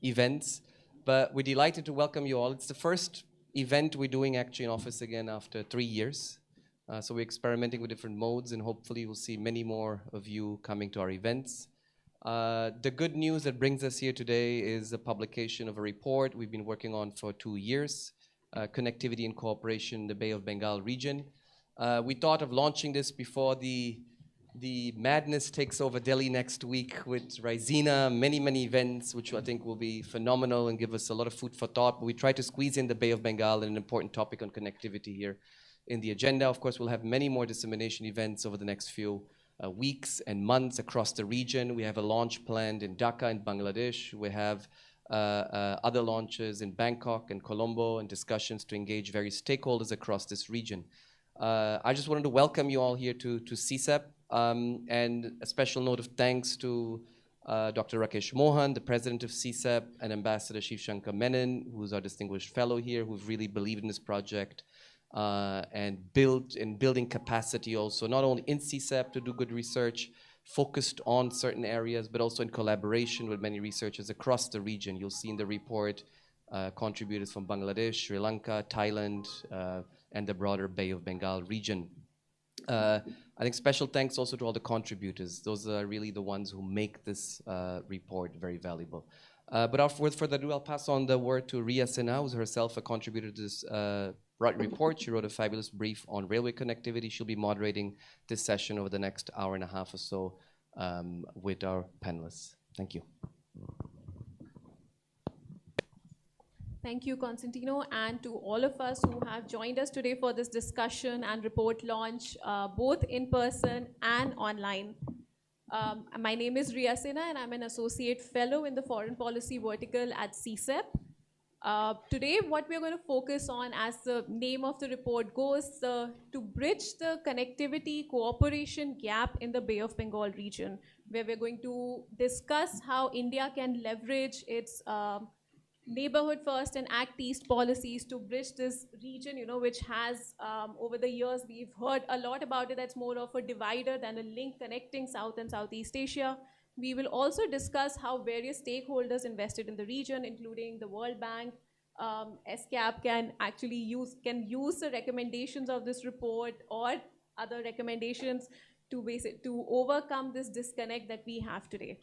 events. But we're delighted to welcome you all. It's the first event we're doing actually in office again after 3 years. So we're experimenting with different modes, and hopefully we'll see many more of you coming to our events. The good news that brings us here today is the publication of a report we've been working on for 2 years, Connectivity and Cooperation in the Bay of Bengal region. We thought of launching this before the madness takes over Delhi next week with Raisina, many events, which I think will be phenomenal and give us a lot of food for thought. But we try to squeeze in the Bay of Bengal and an important topic on connectivity here in the agenda. Of course, we'll have many more dissemination events over the next few weeks and months across the region. We have a launch planned in Dhaka in Bangladesh. We have other launches in Bangkok and Colombo, and discussions to engage various stakeholders across this region. I just wanted to welcome you all here to CSEP, and a special note of thanks to Dr. Rakesh Mohan, the president of CSEP, and Ambassador Shiv Shankar Menon, who's our distinguished fellow here, who've really believed in this project and building capacity also, not only in CSEP to do good research, focused on certain areas, but also in collaboration with many researchers across the region. You'll see in the report contributors from Bangladesh, Sri Lanka, Thailand, and the broader Bay of Bengal region. I think special thanks also to all the contributors. Those are really the ones who make this report very valuable. But without further ado, I'll pass on the word to Ria Sinha, who's herself a contributor to this report. She wrote a fabulous brief on railway connectivity. She'll be moderating this session over the next hour and a half or so with our panelists. Thank you. Thank you, Constantino, and to all of us who have joined us today for this discussion and report launch, both in person and online. My name is Ria Sinha, and I'm an associate fellow in the foreign policy vertical at CSEP. Today, what we're going to focus on, as the name of the report goes, to bridge the connectivity cooperation gap in the Bay of Bengal region, where we're going to discuss how India can leverage its neighborhood first and act east policies to bridge this region, which has, over the years, we've heard a lot about it. That's more of a divider than a link connecting South and Southeast Asia. We will also discuss how various stakeholders invested in the region, including the World Bank, ESCAP, can use the recommendations of this report or other recommendations to overcome this disconnect that we have today.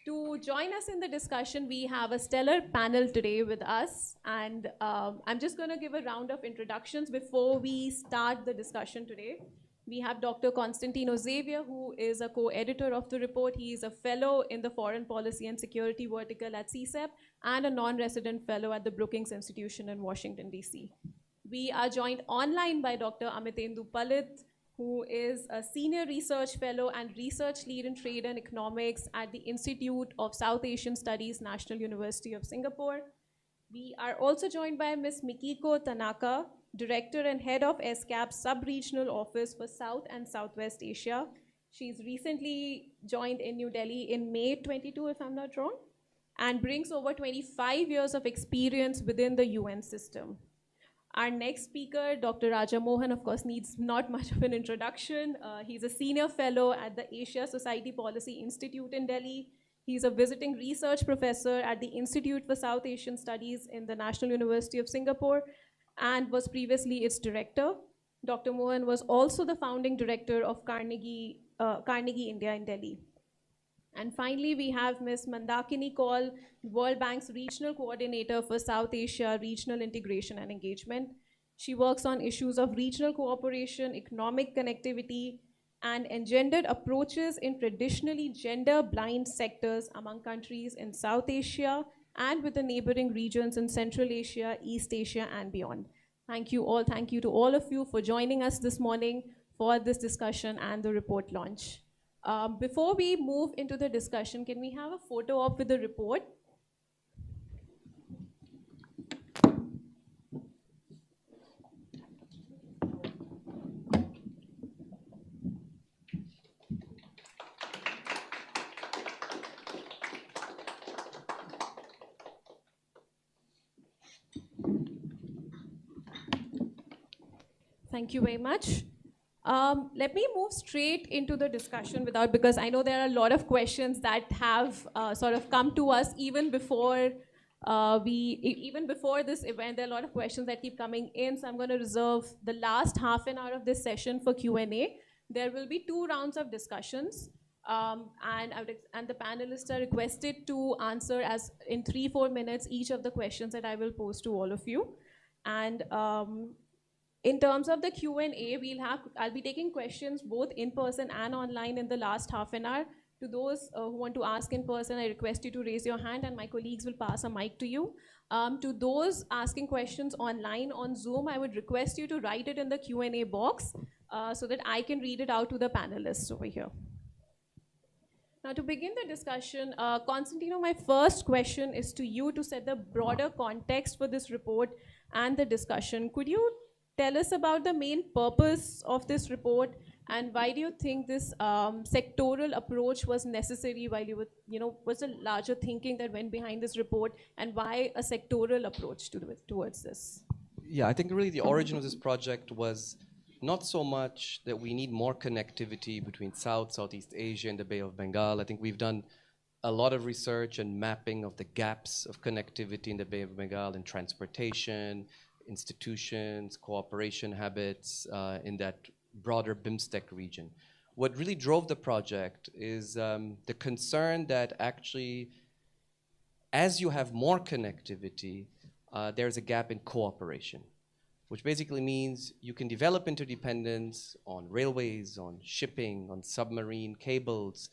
To join us in the discussion, we have a stellar panel today with us, and I'm just going to give a round of introductions before we start the discussion today. We have Dr. Constantino Xavier, who is a co-editor of the report. He is a fellow in the Foreign Policy and Security vertical at CSEP and a non-resident fellow at the Brookings Institution in Washington, D.C. We are joined online by Dr. Amitendu Palit, who is a senior research fellow and research lead in trade and economics at the Institute of South Asian Studies, National University of Singapore. We are also joined by Ms. Mikiko Tanaka, Director and Head of ESCAP's Sub-Regional Office for South and Southwest Asia. She's recently joined in New Delhi in May 22, if I'm not wrong, and brings over 25 years of experience within the UN system. Our next speaker, Dr. Raja Mohan, of course, needs not much of an introduction. He's a senior fellow at the Asia Society Policy Institute in Delhi. He's a visiting research professor at the Institute for South Asian Studies in the National University of Singapore and was previously its director. Dr. Mohan was also the founding director of Carnegie India in Delhi. And finally, we have Ms. Mandakini Kaul, World Bank's Regional Coordinator for South Asia Regional Integration and Engagement. She works on issues of regional cooperation, economic connectivity, and engendered approaches in traditionally gender-blind sectors among countries in South Asia and with the neighboring regions in Central Asia, East Asia, and beyond. Thank you all. Thank you to all of you for joining us this morning for this discussion and the report launch. Before we move into the discussion, can we have a photo op with the report? Thank you very much. Let me move straight into the discussion because I know there are a lot of questions that have sort of come to us even before even before this event. There are a lot of questions that keep coming in, so I'm going to reserve the last half an hour of this session for Q&A. There will be 2 rounds of discussions, and the panelists are requested to answer as in 3-4 minutes each of the questions that I will pose to all of you. And in terms of the Q&A, I'll be taking questions both in person and online in the last half an hour. To those who want to ask in person, I request you to raise your hand and my colleagues will pass a mic to you. To those asking questions online on Zoom, I would request you to write it in the Q&A box so that I can read it out to the panelists over here. Now, to begin the discussion, Constantino, my first question is to you to set the broader context for this report and the discussion. Could you tell us about the main purpose of this report, and why do you think this sectoral approach was necessary while you were, what's the larger thinking that went behind this report, and why a sectoral approach towards this? Yeah, I think really the origin of this project was not so much that we need more connectivity between Southeast Asia and the Bay of Bengal. I think we've done a lot of research and mapping of the gaps of connectivity in the Bay of Bengal in transportation, institutions, cooperation habits in that broader BIMSTEC region. What really drove the project is the concern that actually, as you have more connectivity, there's a gap in cooperation, which basically means you can develop interdependence on railways, on shipping, on submarine cables,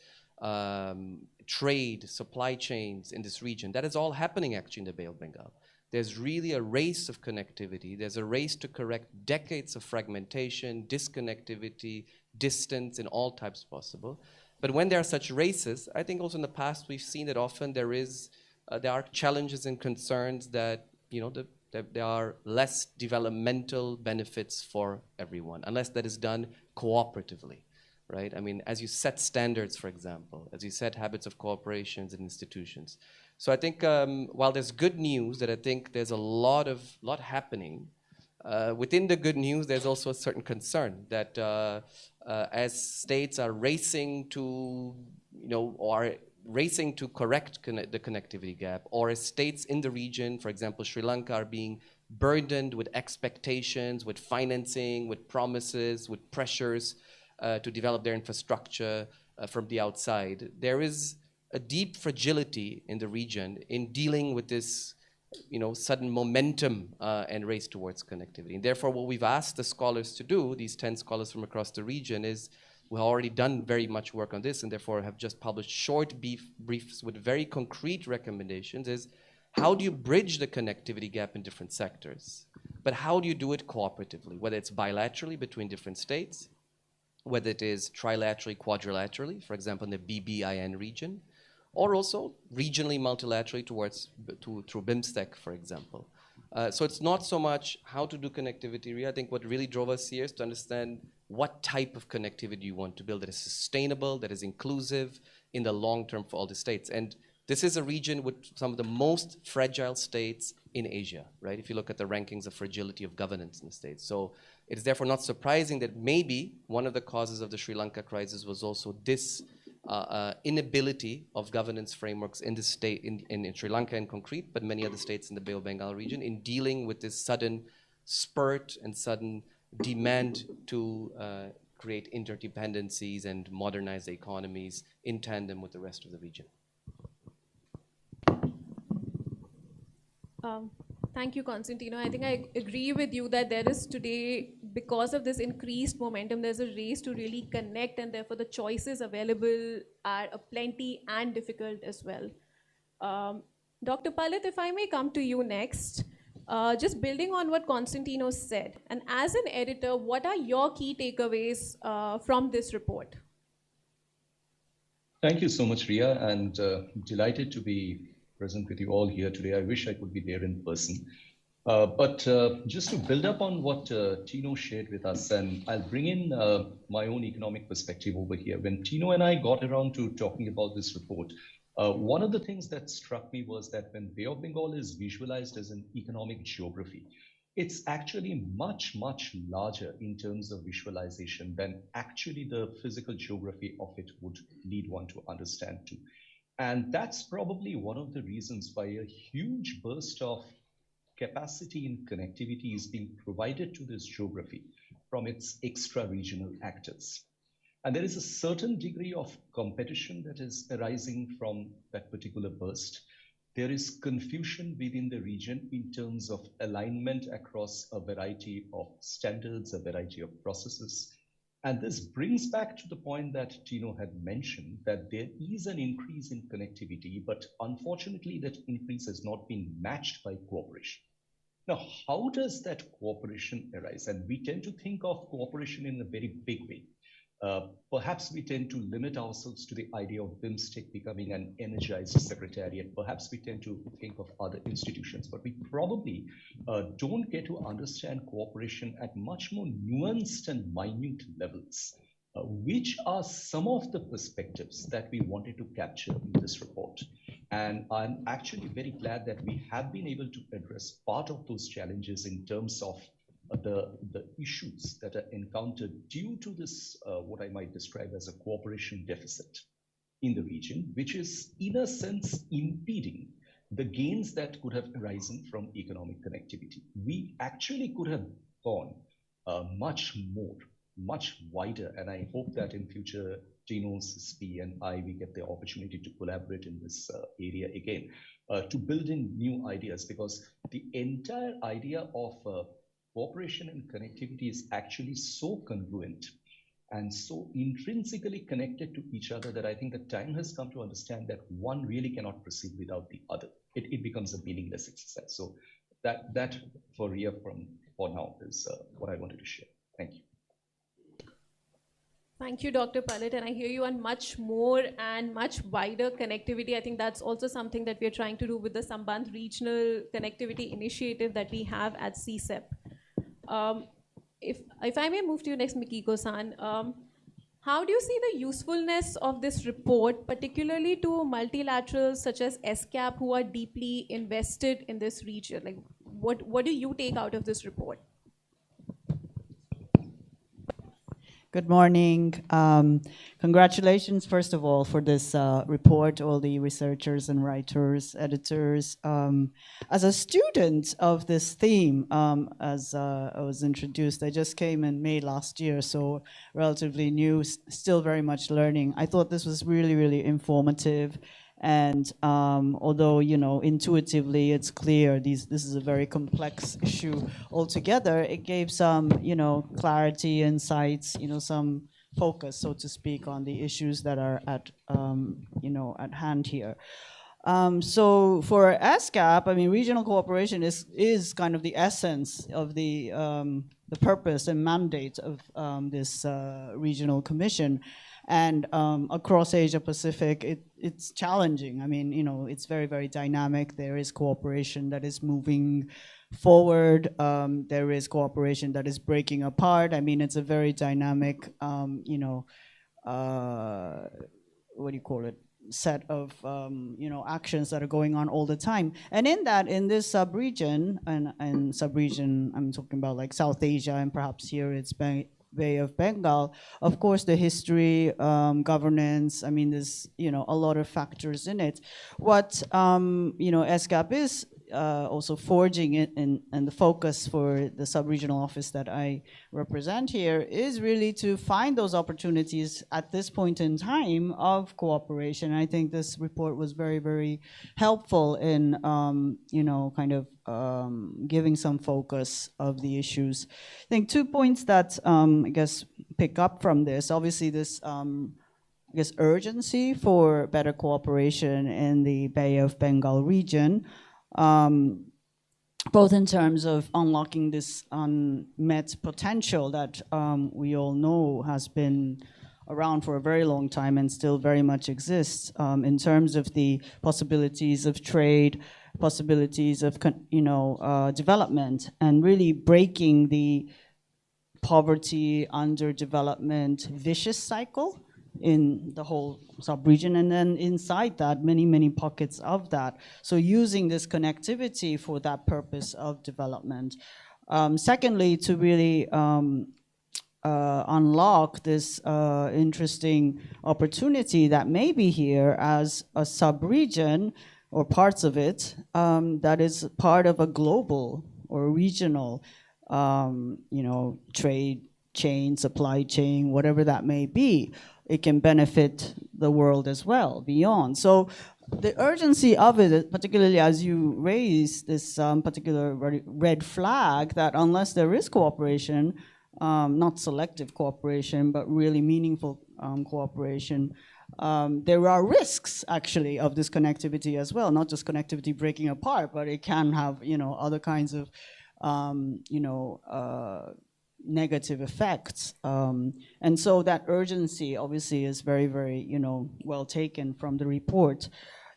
trade, supply chains in this region. That is all happening actually in the Bay of Bengal. There's really a race of connectivity. There's a race to correct decades of fragmentation, disconnectivity, distance in all types possible. But when there are such races, I think also in the past we've seen that often there are challenges and concerns that, that there are less developmental benefits for everyone, unless that is done cooperatively, right? I mean, as you set standards, for example, as you set habits of cooperations and institutions. So I think while there's good news, that I think there's a lot happening, within the good news, there's also a certain concern that as states are racing to, or racing to correct the connectivity gap, or as states in the region, for example, Sri Lanka, are being burdened with expectations, with financing, with promises, with pressures to develop their infrastructure from the outside. There is a deep fragility in the region in dealing with this, sudden momentum and race towards connectivity. And therefore, what we've asked the scholars to do, these 10 scholars from across the region, is we've already done very much work on this, and therefore have just published short briefs with very concrete recommendations, is how do you bridge the connectivity gap in different sectors? But how do you do it cooperatively, whether it's bilaterally between different states, whether it is trilaterally, quadrilaterally, for example, in the BBIN region, or also regionally, multilaterally through BIMSTEC, for example. So it's not so much how to do connectivity. I think what really drove us here is to understand what type of connectivity you want to build that is sustainable, that is inclusive in the long term for all the states. And this is a region with some of the most fragile states in Asia, right? If you look at the rankings of fragility of governance in the states. So it is therefore not surprising that maybe one of the causes of the Sri Lanka crisis was also this inability of governance frameworks in the state, in Sri Lanka in concrete, but many other states in the Bay of Bengal region, in dealing with this sudden spurt and sudden demand to create interdependencies and modernize the economies in tandem with the rest of the region. Thank you, Constantino. I think I agree with you that there is today, because of this increased momentum, there's a race to really connect, and therefore the choices available are aplenty and difficult as well. Dr. Palit, if I may come to you next, just building on what Constantino said, and as an editor, what are your key takeaways from this report? Thank you so much, Ria, and delighted to be present with you all here today. I wish I could be there in person. But just to build up on what Tino shared with us, and I'll bring in my own economic perspective over here. When Tino and I got around to talking about this report, one of the things that struck me was that when Bay of Bengal is visualized as an economic geography, it's actually much, much larger in terms of visualization than actually the physical geography of it would lead one to understand to. And that's probably one of the reasons why a huge burst of capacity in connectivity is being provided to this geography from its extra-regional actors. And there is a certain degree of competition that is arising from that particular burst. There is confusion within the region in terms of alignment across a variety of standards, a variety of processes. And this brings back to the point that Tino had mentioned, that there is an increase in connectivity, but unfortunately that increase has not been matched by cooperation. Now, how does that cooperation arise? And we tend to think of cooperation in a very big way. Perhaps we tend to limit ourselves to the idea of BIMSTEC becoming an energized secretariat. Perhaps we tend to think of other institutions, but we probably don't get to understand cooperation at much more nuanced and minute levels, which are some of the perspectives that we wanted to capture in this report. And I'm actually very glad that we have been able to address part of those challenges in terms of the issues that are encountered due to this, what I might describe as a cooperation deficit in the region, which is in a sense impeding the gains that could have arisen from economic connectivity. We actually could have gone much more, much wider, and I hope that in future Tino, CSEP, and we get the opportunity to collaborate in this area again, to build in new ideas, because the entire idea of cooperation and connectivity is actually so congruent and so intrinsically connected to each other that I think the time has come to understand that one really cannot proceed without the other. It becomes a meaningless exercise. So that for Ria for now is what I wanted to share. Thank you. Thank you, Dr. Palit, and I hear you on much more and much wider connectivity. I think that's also something that we're trying to do with the Sambandh Regional Connectivity Initiative that we have at CSEP. If I may move to you next, Mikiko-san, how do you see the usefulness of this report, particularly to multilaterals such as ESCAP, who are deeply invested in this region? Like, what do you take out of this report? Good morning. Congratulations, first of all, for this report, all the researchers and writers, editors. As a student of this theme, as I was introduced, I just came in May last year, so relatively new, still very much learning. I thought this was really, really informative. And although, you know, intuitively it's clear this is a very complex issue altogether, it gave some, you know, clarity, insights, you know, some focus, so to speak, on the issues that are at, you know, at hand here. So for ESCAP, I mean, regional cooperation is kind of the essence of the purpose and mandate of this regional commission. And across Asia Pacific, it's challenging. I mean, you know, it's very, very dynamic. There is cooperation that is moving forward. There is cooperation that is breaking apart. I mean, it's a very dynamic, you know, what do you call it? Set of you know, actions that are going on all the time. And in this sub-region, and sub-region, I'm talking about like South Asia, and perhaps here it's Bay of Bengal, of course, the history, governance, I mean, there's, you know, a lot of factors in it. What, you know, ESCAP is also forging it, and the focus for the sub-regional office that I represent here is really to find those opportunities at this point in time of cooperation. I think this report was very, very helpful in, you know, kind of giving some focus of the issues. I think 2 points that I guess pick up from this, obviously this I guess urgency for better cooperation in the Bay of Bengal region, both in terms of unlocking this unmet potential that we all know has been around for a very long time and still very much exists, in terms of the possibilities of trade, possibilities of, you know, development, and really breaking the poverty, underdevelopment, vicious cycle in the whole sub-region, and then inside that, many, many pockets of that. So using this connectivity for that purpose of development. Secondly, to really unlock this interesting opportunity that may be here as a sub-region or parts of it that is part of a global or regional, trade chain, supply chain, whatever that may be. It can benefit the world as well beyond. So the urgency of it, particularly as you raise this particular red flag, that unless there is cooperation, not selective cooperation, but really meaningful cooperation, there are risks actually of this connectivity as well, not just connectivity breaking apart, but it can have, other kinds of, negative effects. And so that urgency obviously is very, very, well taken from the report.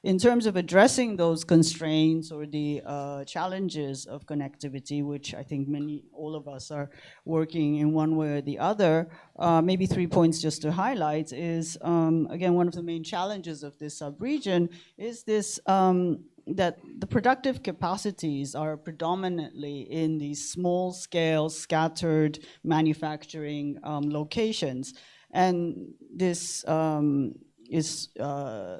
In terms of addressing those constraints or the challenges of connectivity, which I think all of us are working in one way or the other, maybe 3 points just to highlight is, again, one of the main challenges of this sub-region is this, that the productive capacities are predominantly in these small-scale, scattered manufacturing locations. And this is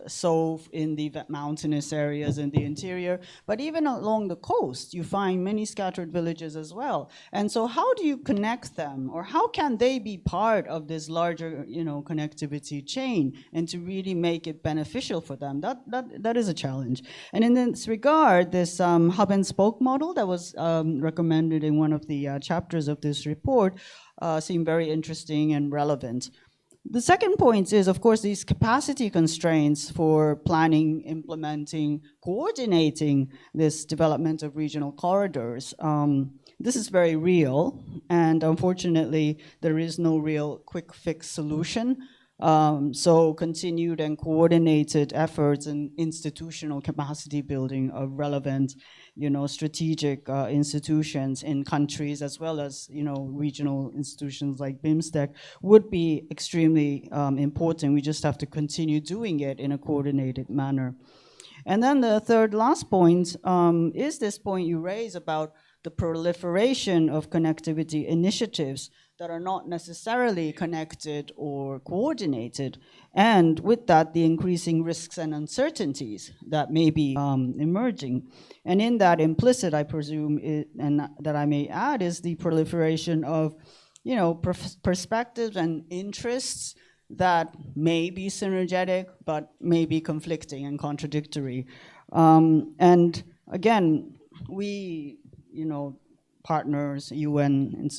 so in the mountainous areas in the interior, but even along the coast, you find many scattered villages as well. And so how do you connect them, or how can they be part of this larger, connectivity chain, and to really make it beneficial for them? That is a challenge. And in this regard, this hub and spoke model that was recommended in one of the chapters of this report seemed very interesting and relevant. The second point is, of course, these capacity constraints for planning, implementing, coordinating this development of regional corridors. This is very real, and unfortunately, there is no real quick fix solution. So continued and coordinated efforts in institutional capacity building of relevant, strategic institutions in countries, as well as, regional institutions like BIMSTEC, would be extremely important. We just have to continue doing it in a coordinated manner. And then the third last point is this point you raise about the proliferation of connectivity initiatives that are not necessarily connected or coordinated, and with that, the increasing risks and uncertainties that may be emerging. And in that implicit, I presume, and that I may add, is the proliferation of, perspectives and interests that may be synergetic, but may be conflicting and contradictory. And again, we, partners, UN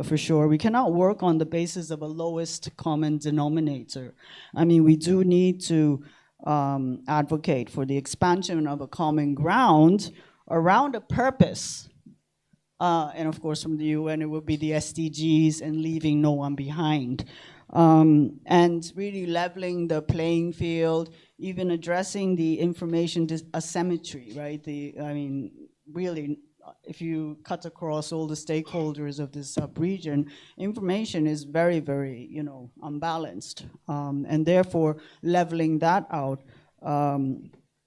for sure, we cannot work on the basis of a lowest common denominator. I mean, we do need to advocate for the expansion of a common ground around a purpose. And of course, from the UN, it would be the SDGs and leaving no one behind. And really leveling the playing field, even addressing the information asymmetry, right? Really, if you cut across all the stakeholders of this sub-region, information is very, very, unbalanced. And therefore, leveling that out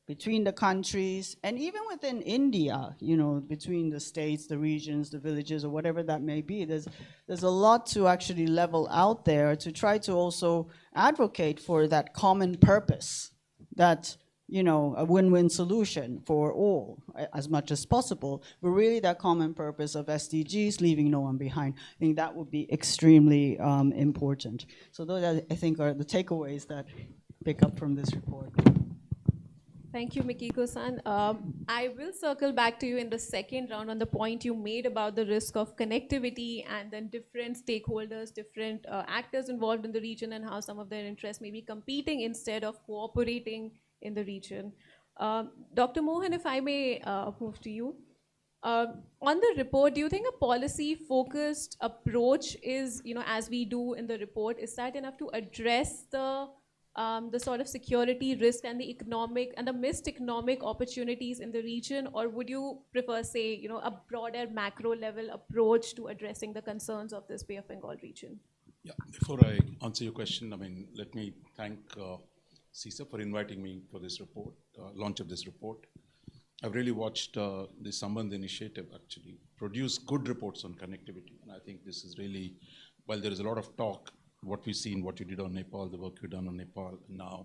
between the countries, and even within India, between the states, the regions, the villages, or whatever that may be, there's a lot to actually level out there to try to also advocate for that common purpose, that a win-win solution for all as much as possible, but really that common purpose of SDGs, leaving no one behind. I think that would be extremely important. So those, I think, are the takeaways that pick up from this report. Thank you, Mikiko-san. I will circle back to you in the second round on the point you made about the risk of connectivity and then different stakeholders, different actors involved in the region, and how some of their interests may be competing instead of cooperating in the region. Dr. Mohan, if I may move to you. On the report, do you think a policy-focused approach is, as we do in the report, is that enough to address the sort of security risk and the economic and the missed economic opportunities in the region, or would you prefer, say, a broader macro-level approach to addressing the concerns of this Bay of Bengal region? Yeah, before I answer your question, let me thank CSEP for inviting me for this report, launch of this report. I've really watched the Sambandh Initiative actually produce good reports on connectivity. And I think this is really, while there is a lot of talk, what we've seen, what you did on Nepal, the work you've done on Nepal now,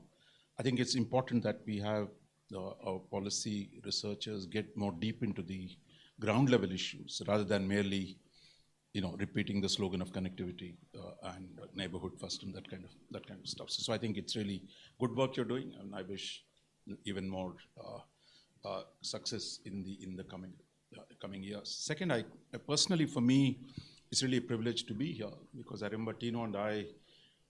I think it's important that we have our policy researchers get more deep into the ground level issues rather than merely repeating the slogan of connectivity and neighborhood first and that kind of stuff. So I think it's really good work you're doing, and I wish even more success in the coming years. Second, I personally, for me, it's really a privilege to be here because I remember Tino and I,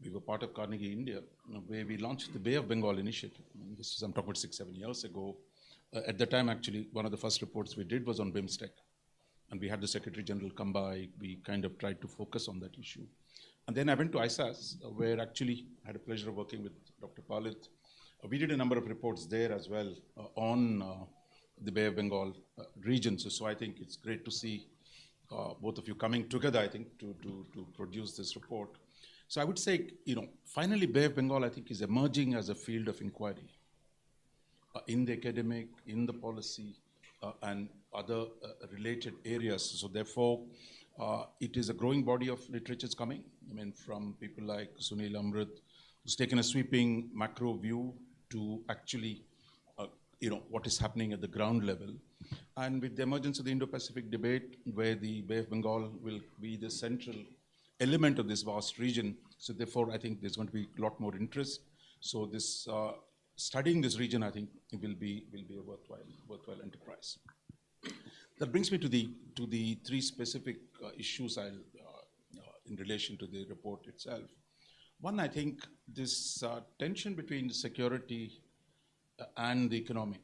we were part of Carnegie India, where we launched the Bay of Bengal Initiative. This is, I'm talking about 6-7 years ago. At the time, actually, one of the first reports we did was on BIMSTEC. And we had the Secretary General come by. We kind of tried to focus on that issue. And then I went to ISAS, where actually I had a pleasure of working with Dr. Palit. We did a number of reports there as well on the Bay of Bengal region. So I think it's great to see both of you coming together, I think, to produce this report. So I would say, finally, Bay of Bengal, I think, is emerging as a field of inquiry in the academic, in the policy, and other related areas. So therefore, it is a growing body of literatures coming. I mean, from people like Sunil Amrit, who's taken a sweeping macro view to actually, what is happening at the ground level. And with the emergence of the Indo-Pacific debate, where the Bay of Bengal will be the central element of this vast region. So therefore, I think there's going to be a lot more interest. So this studying this region, I think, it will be a worthwhile enterprise. That brings me to the three specific issues in relation to the report itself. One, I think this tension between security and the economic.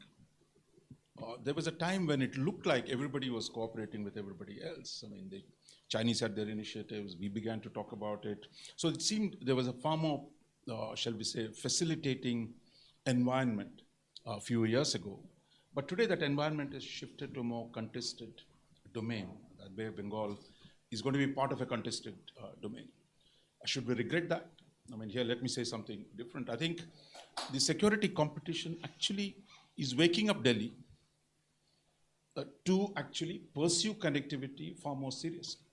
There was a time when it looked like everybody was cooperating with everybody else. I mean, the Chinese had their initiatives, we began to talk about it. So it seemed there was a far more, shall we say, facilitating environment a few years ago. But today that environment has shifted to a more contested domain. The Bay of Bengal is going to be part of a contested domain. Should we regret that? I mean, here, let me say something different. I think the security competition actually is waking up Delhi to actually pursue connectivity far more seriously.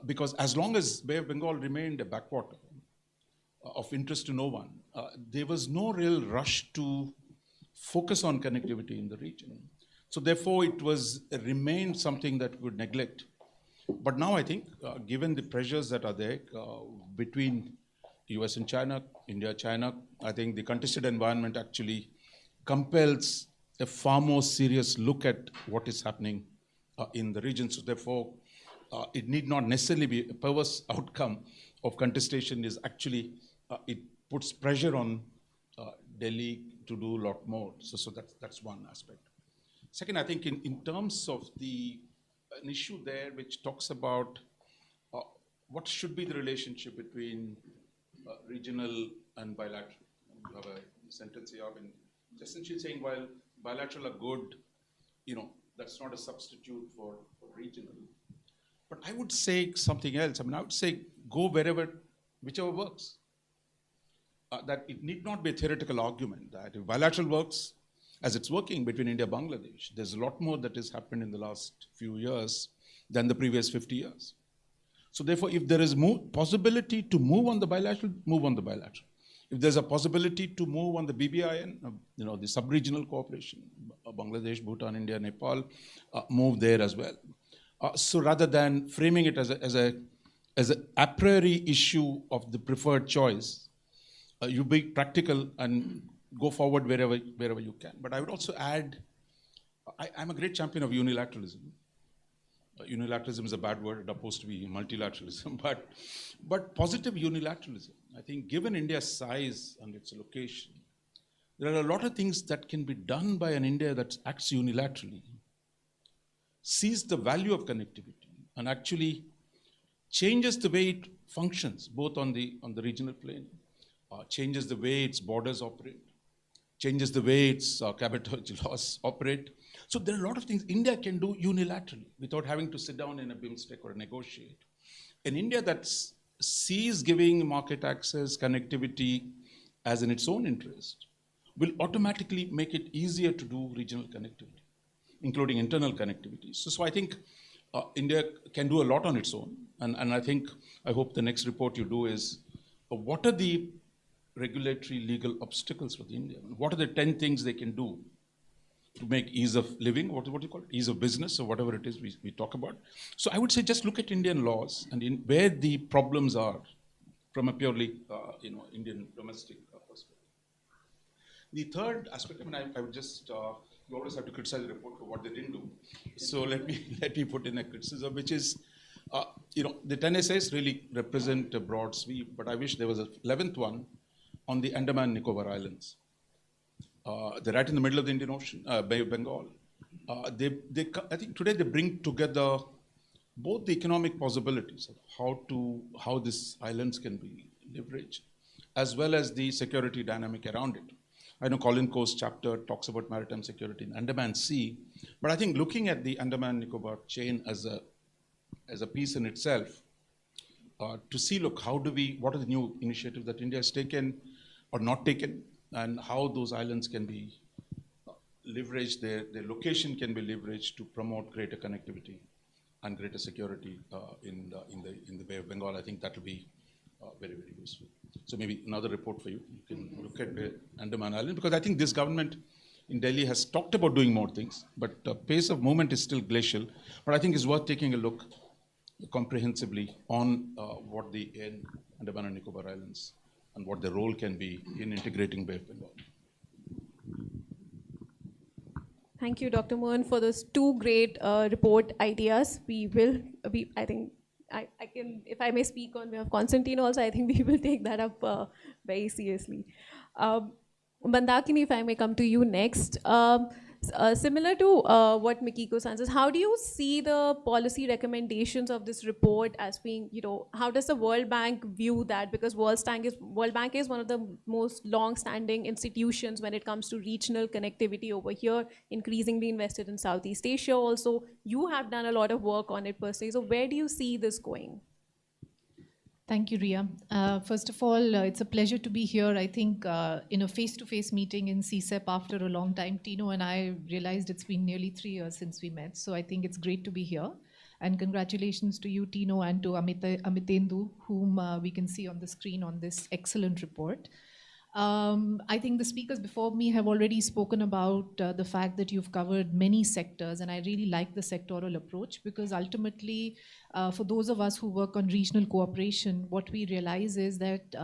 Because as long as Bay of Bengal remained a backwater of interest to no one, there was no real rush to focus on connectivity in the region. So therefore, it remained something that we would neglect. But now I think, given the pressures that are there between US and China, India, China, I think the contested environment actually compels a far more serious look at what is happening in the region. So therefore, it need not necessarily be a perverse outcome of contestation. Is actually, it puts pressure on Delhi to do a lot more. So that's one aspect. Second, I think in terms of an issue there which talks about what should be the relationship between regional and bilateral. You have a sentence here, and essentially saying while bilateral are good, that's not a substitute for regional. But I would say something else. I mean, I would say go whichever works. That it need not be a theoretical argument that if bilateral works as it's working between India and Bangladesh, there's a lot more that has happened in the last few years than the previous 50 years. So therefore, if there is possibility to move on the bilateral, move on the bilateral. If there's a possibility to move on the BBIN, the sub-regional cooperation, Bangladesh, Bhutan, India, Nepal, move there as well. So rather than framing it as an a priori issue of the preferred choice, you be practical and go forward wherever you can. But I would also add, I'm a great champion of unilateralism. Unilateralism is a bad word, opposed to be multilateralism, but positive unilateralism. I think given India's size and its location, there are a lot of things that can be done by an India that acts unilaterally, sees the value of connectivity, and actually changes the way it functions, both on the regional plane, changes the way its borders operate, changes the way its cabotage laws operate. So there are a lot of things India can do unilaterally without having to sit down in a BIMSTEC or negotiate. An India that sees giving market access, connectivity as in its own interest, will automatically make it easier to do regional connectivity, including internal connectivity. So I think India can do a lot on its own. And I hope the next report you do is, what are the regulatory legal obstacles for the India? What are the 10 things they can do to make ease of living, what do you call it, ease of business, or whatever it is we talk about. So I would say just look at Indian laws and where the problems are from a purely Indian domestic perspective. The third aspect, I would just, you always have to criticize the report for what they didn't do. So let me put in a criticism, which is, the 10 essays really represent a broad sweep, but I wish there was an 11th one on the Andaman and Nicobar Islands. They're right in the middle of the Indian Ocean, Bay of Bengal. I think today they bring together both the economic possibilities of how these islands can be leveraged, as well as the security dynamic around it. I know Colin Coe's chapter talks about maritime security in Andaman Sea, but I think looking at the Andaman Nicobar chain as a piece in itself, to see, look, what are the new initiatives that India has taken or not taken, and how those islands can be leveraged, their location can be leveraged to promote greater connectivity and greater security in the Bay of Bengal. I think that will be very, very useful. So maybe another report for you. You can look at the Andaman Island, because I think this government in Delhi has talked about doing more things, but the pace of movement is still glacial. But I think it's worth taking a look comprehensively on what the Andaman and Nicobar Islands and what their role can be in integrating Bay of Bengal. Thank you, Dr. Mohan, for those two great report ideas. I think, I can, if I may speak on behalf of Constantine also, I think we will take that up very seriously. Mandakini, if I may come to you next. Similar to what Mikiko-san says, how do you see the policy recommendations of this report as being, how does the World Bank view that? Because World Bank is one of the most long-standing institutions when it comes to regional connectivity over here, increasingly invested in Southeast Asia also. You have done a lot of work on it per se. So where do you see this going? Thank you, Ria. First of all, it's a pleasure to be here. I think in a face-to-face meeting in CSEP after a long time, Tino and I realized it's been nearly 3 years since we met. So I think it's great to be here. And congratulations to you, Tino, and to Amitendu, whom we can see on the screen on this excellent report. I think the speakers before me have already spoken about the fact that you've covered many sectors, and I really like the sectoral approach, because ultimately, for those of us who work on regional cooperation, what we realize is that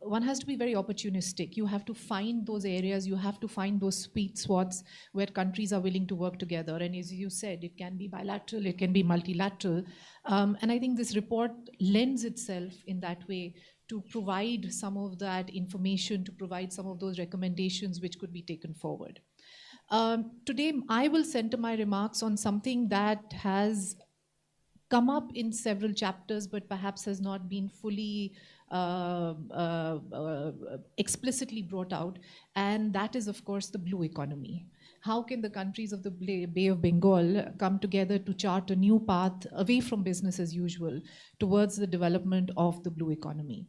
one has to be very opportunistic. You have to find those areas, you have to find those sweet spots where countries are willing to work together. And as you said, it can be bilateral, it can be multilateral. And I think this report lends itself in that way to provide some of that information, to provide some of those recommendations which could be taken forward. Today, I will center my remarks on something that has come up in several chapters, but perhaps has not been fully explicitly brought out, and that is, of course, the blue economy. How can the countries of the Bay of Bengal come together to chart a new path away from business as usual towards the development of the blue economy?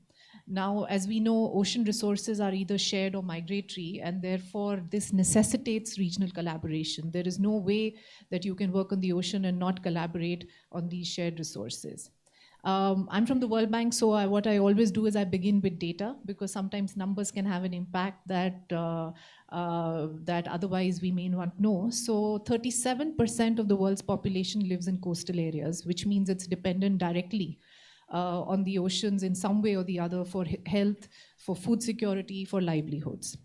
Now, as we know, ocean resources are either shared or migratory, and therefore this necessitates regional collaboration. There is no way that you can work on the ocean and not collaborate on these shared resources. I'm from the World Bank, so what I always do is I begin with data, because sometimes numbers can have an impact that otherwise we may not know. So 37% of the world's population lives in coastal areas, which means it's dependent directly on the oceans in some way or the other for health, for food security, for livelihoods.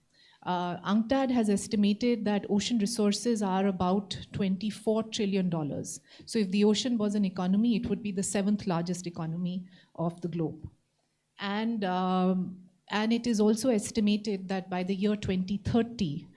UNCTAD has estimated that ocean resources are about $24 trillion. So if the ocean was an economy, it would be the 7th largest economy of the globe. And it is also estimated that by the year 2030,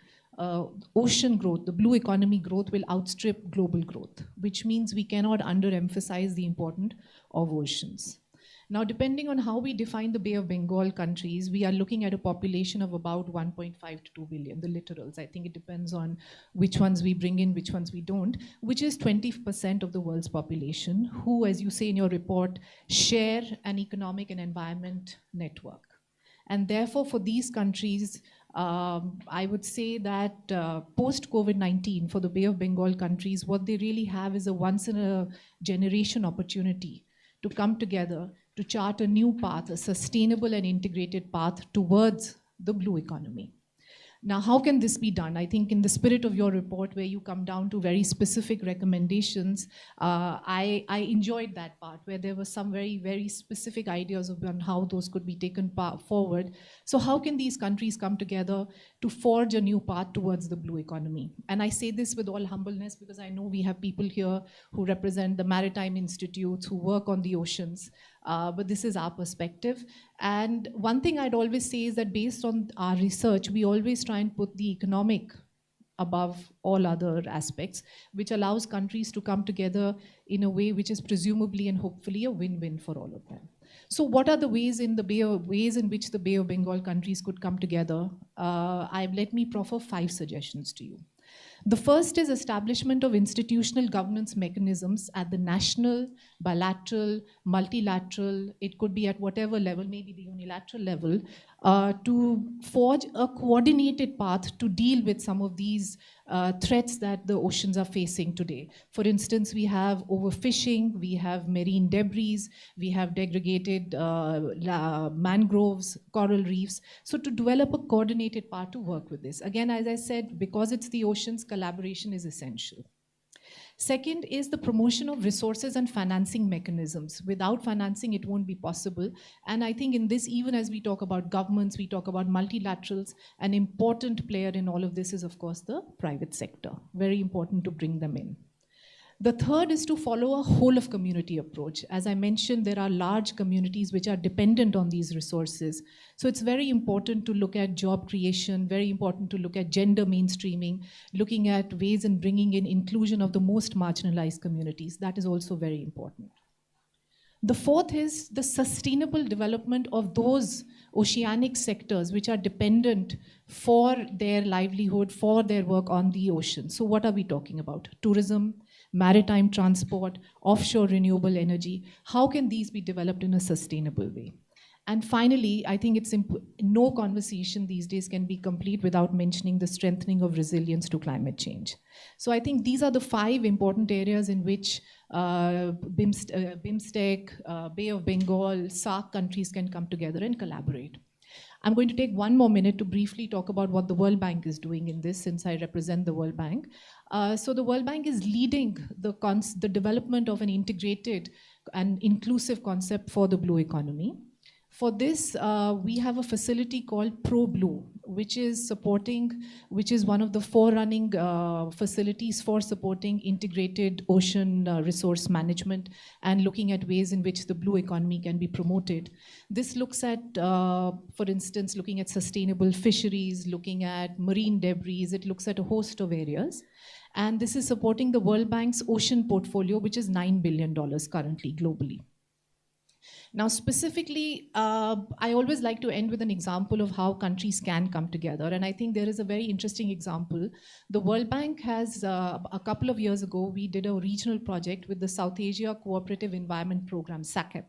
ocean growth, the blue economy growth, will outstrip global growth, which means we cannot underemphasize the importance of oceans. Now, depending on how we define the Bay of Bengal countries, we are looking at a population of about 1.5 to 2 billion, the littorals. I think it depends on which ones we bring in, which ones we don't, which is 20% of the world's population, who, as you say in your report, share an economic and environment network. And therefore, for these countries, I would say that post-COVID-19 for the Bay of Bengal countries, what they really have is a once-in-a-generation opportunity to come together to chart a new path, a sustainable and integrated path towards the blue economy. Now, how can this be done? I think in the spirit of your report, where you come down to very specific recommendations, I enjoyed that part, where there were some very, very specific ideas on how those could be taken forward. So how can these countries come together to forge a new path towards the blue economy? And I say this with all humbleness, because I know we have people here who represent the maritime institutes, who work on the oceans. But this is our perspective. And one thing I'd always say is that based on our research, we always try and put the economic above all other aspects, which allows countries to come together in a way which is presumably and hopefully a win-win for all of them. So what are the ways in which the Bay of Bengal countries could come together? Let me proffer 5 suggestions to you. The first is establishment of institutional governance mechanisms at the national, bilateral, multilateral, it could be at whatever level, maybe the unilateral level, to forge a coordinated path to deal with some of these threats that the oceans are facing today. For instance, we have overfishing, we have marine debris, we have degraded mangroves, coral reefs. So to develop a coordinated path to work with this. Again, as I said, because it's the oceans, collaboration is essential. Second is the promotion of resources and financing mechanisms. Without financing, it won't be possible. And I think in this, even as we talk about governments, we talk about multilaterals, an important player in all of this is, of course, the private sector. Very important to bring them in. The third is to follow a whole of community approach. As I mentioned, there are large communities which are dependent on these resources. So it's very important to look at job creation, very important to look at gender mainstreaming, looking at ways in bringing in inclusion of the most marginalized communities. That is also very important. The fourth is the sustainable development of those oceanic sectors which are dependent for their livelihood, for their work on the ocean. So what are we talking about? Tourism, maritime transport, offshore renewable energy. How can these be developed in a sustainable way? And finally, I think no conversation these days can be complete without mentioning the strengthening of resilience to climate change. So I think these are the 5 important areas in which BIMSTEC, Bay of Bengal, SAARC countries can come together and collaborate. I'm going to take 1 more minute to briefly talk about what the World Bank is doing in this, since I represent the World Bank. So the World Bank is leading the development of an integrated and inclusive concept for the blue economy. For this, we have a facility called ProBlue, which is one of the forerunning facilities for supporting integrated ocean resource management and looking at ways in which the blue economy can be promoted. This looks at, for instance, looking at sustainable fisheries, looking at marine debris. It looks at a host of areas. And this is supporting the World Bank's ocean portfolio, which is $9 billion currently globally. Now, specifically, I always like to end with an example of how countries can come together. And I think there is a very interesting example. The World Bank has, a couple of years ago, we did a regional project with the South Asia Cooperative Environment Program, CSEP,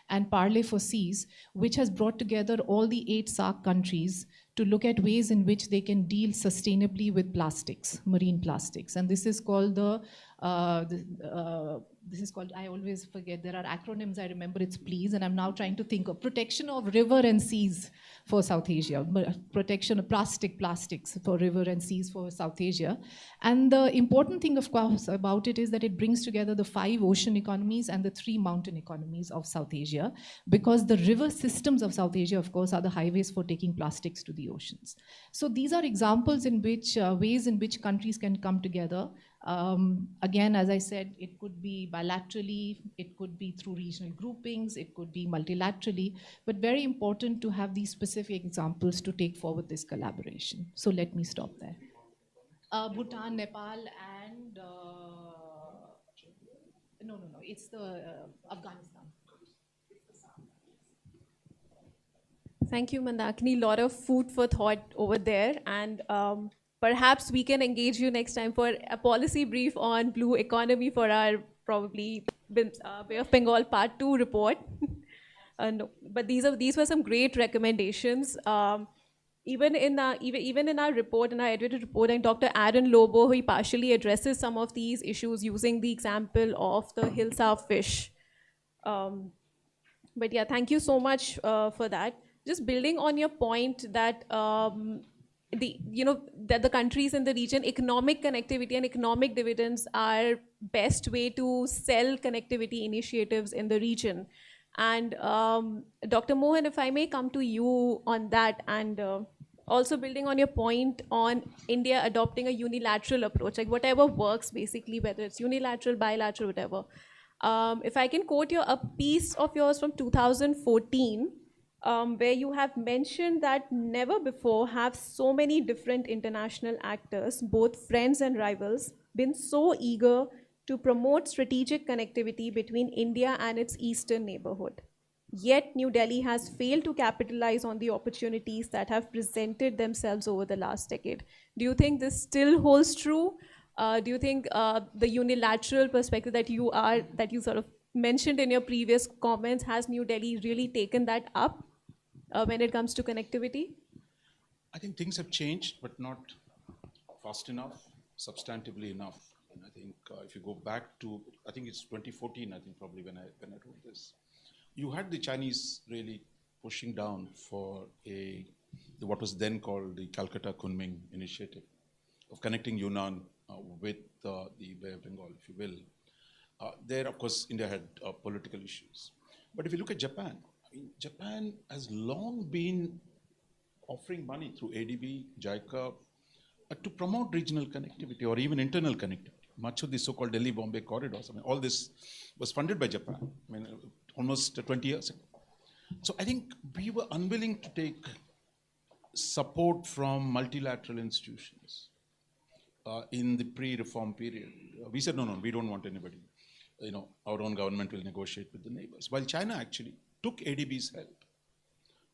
and Parley for Seas, which has brought together all the 8 SAARC countries to look at ways in which they can deal sustainably with plastics, marine plastics. And this is called I always forget, there are acronyms, I remember it's PLEASE, and I'm now trying to think of protection of river and seas for South Asia, protection of plastics for river and seas for South Asia. And the important thing, of course, about it is that it brings together the 5 ocean economies and the 3 mountain economies of South Asia, because the river systems of South Asia, of course, are the highways for taking plastics to the oceans. So these are examples in which, ways in which countries can come together. Again, as I said, it could be bilaterally, it could be through regional groupings, it could be multilaterally, but very important to have these specific examples to take forward this collaboration. So let me stop there. Bhutan, Nepal, and no, it's the Afghanistan. Thank you, Mandakini. A lot of food for thought over there. And perhaps we can engage you next time for a policy brief on blue economy for our probably Bay of Bengal Part 2 report. No, but these were some great recommendations. even in our report, in our edited report, and Dr. Aaron Lobo, he partially addresses some of these issues using the example of the hill sow fish. But yeah, thank you so much for that. Just building on your point that that the countries in the region, economic connectivity and economic dividends are best way to sell connectivity initiatives in the region. And Dr. Mohan, if I may come to you on that, and also building on your point on India adopting a unilateral approach, like whatever works basically, whether it's unilateral, bilateral, whatever. If I can quote a piece of yours from 2014, where you have mentioned that never before have so many different international actors, both friends and rivals, been so eager to promote strategic connectivity between India and its eastern neighborhood. Yet New Delhi has failed to capitalize on the opportunities that have presented themselves over the last decade. Do you think this still holds true? Do you think the unilateral perspective that you sort of mentioned in your previous comments, has New Delhi really taken that up when it comes to connectivity? I think things have changed, but not fast enough, substantively enough. And I think if you go back to, I think it's 2014, I think probably when I wrote this, you had the Chinese really pushing down for what was then called the Calcutta Kunming Initiative of connecting Yunnan with the Bay of Bengal, if you will. There, of course, India had political issues. But if you look at Japan, I mean, Japan has long been offering money through ADB, JICA, to promote regional connectivity or even internal connectivity. Much of the so-called Delhi-Bombay corridors, I mean, all this was funded by Japan, I mean, almost 20 years ago. So I think we were unwilling to take support from multilateral institutions in the pre-reform period. We said, no, we don't want anybody. Our own government will negotiate with the neighbors. While China actually took ADB's help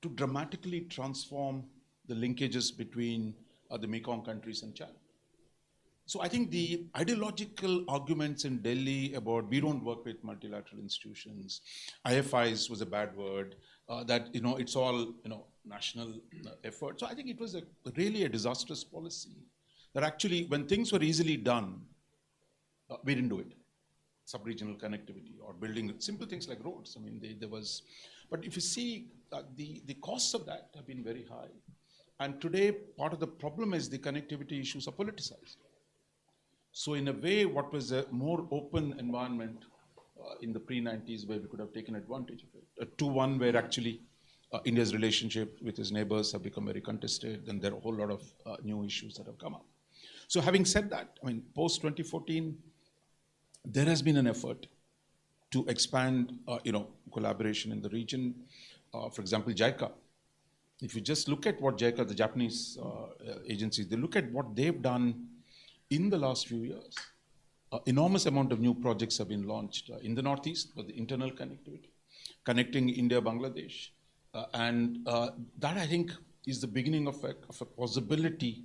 to dramatically transform the linkages between the Mekong countries and China. So I think the ideological arguments in Delhi about we don't work with multilateral institutions, IFIs was a bad word, that it's all national effort. So I think it was really a disastrous policy that actually when things were easily done, we didn't do it. Sub-regional connectivity or building simple things like roads. I mean, there was, but if you see the costs of that have been very high. And today, part of the problem is the connectivity issues are politicized. So in a way, what was a more open environment in the pre-90s where we could have taken advantage of it, to one where actually India's relationship with its neighbors have become very contested, and there are a whole lot of new issues that have come up. So having said that, I mean, post-2014, there has been an effort to expand, collaboration in the region. For example, JICA. If you just look at what JICA, the Japanese agencies, they look at what they've done in the last few years. Enormous amount of new projects have been launched in the Northeast for the internal connectivity, connecting India, Bangladesh. And that, I think, is the beginning of a possibility.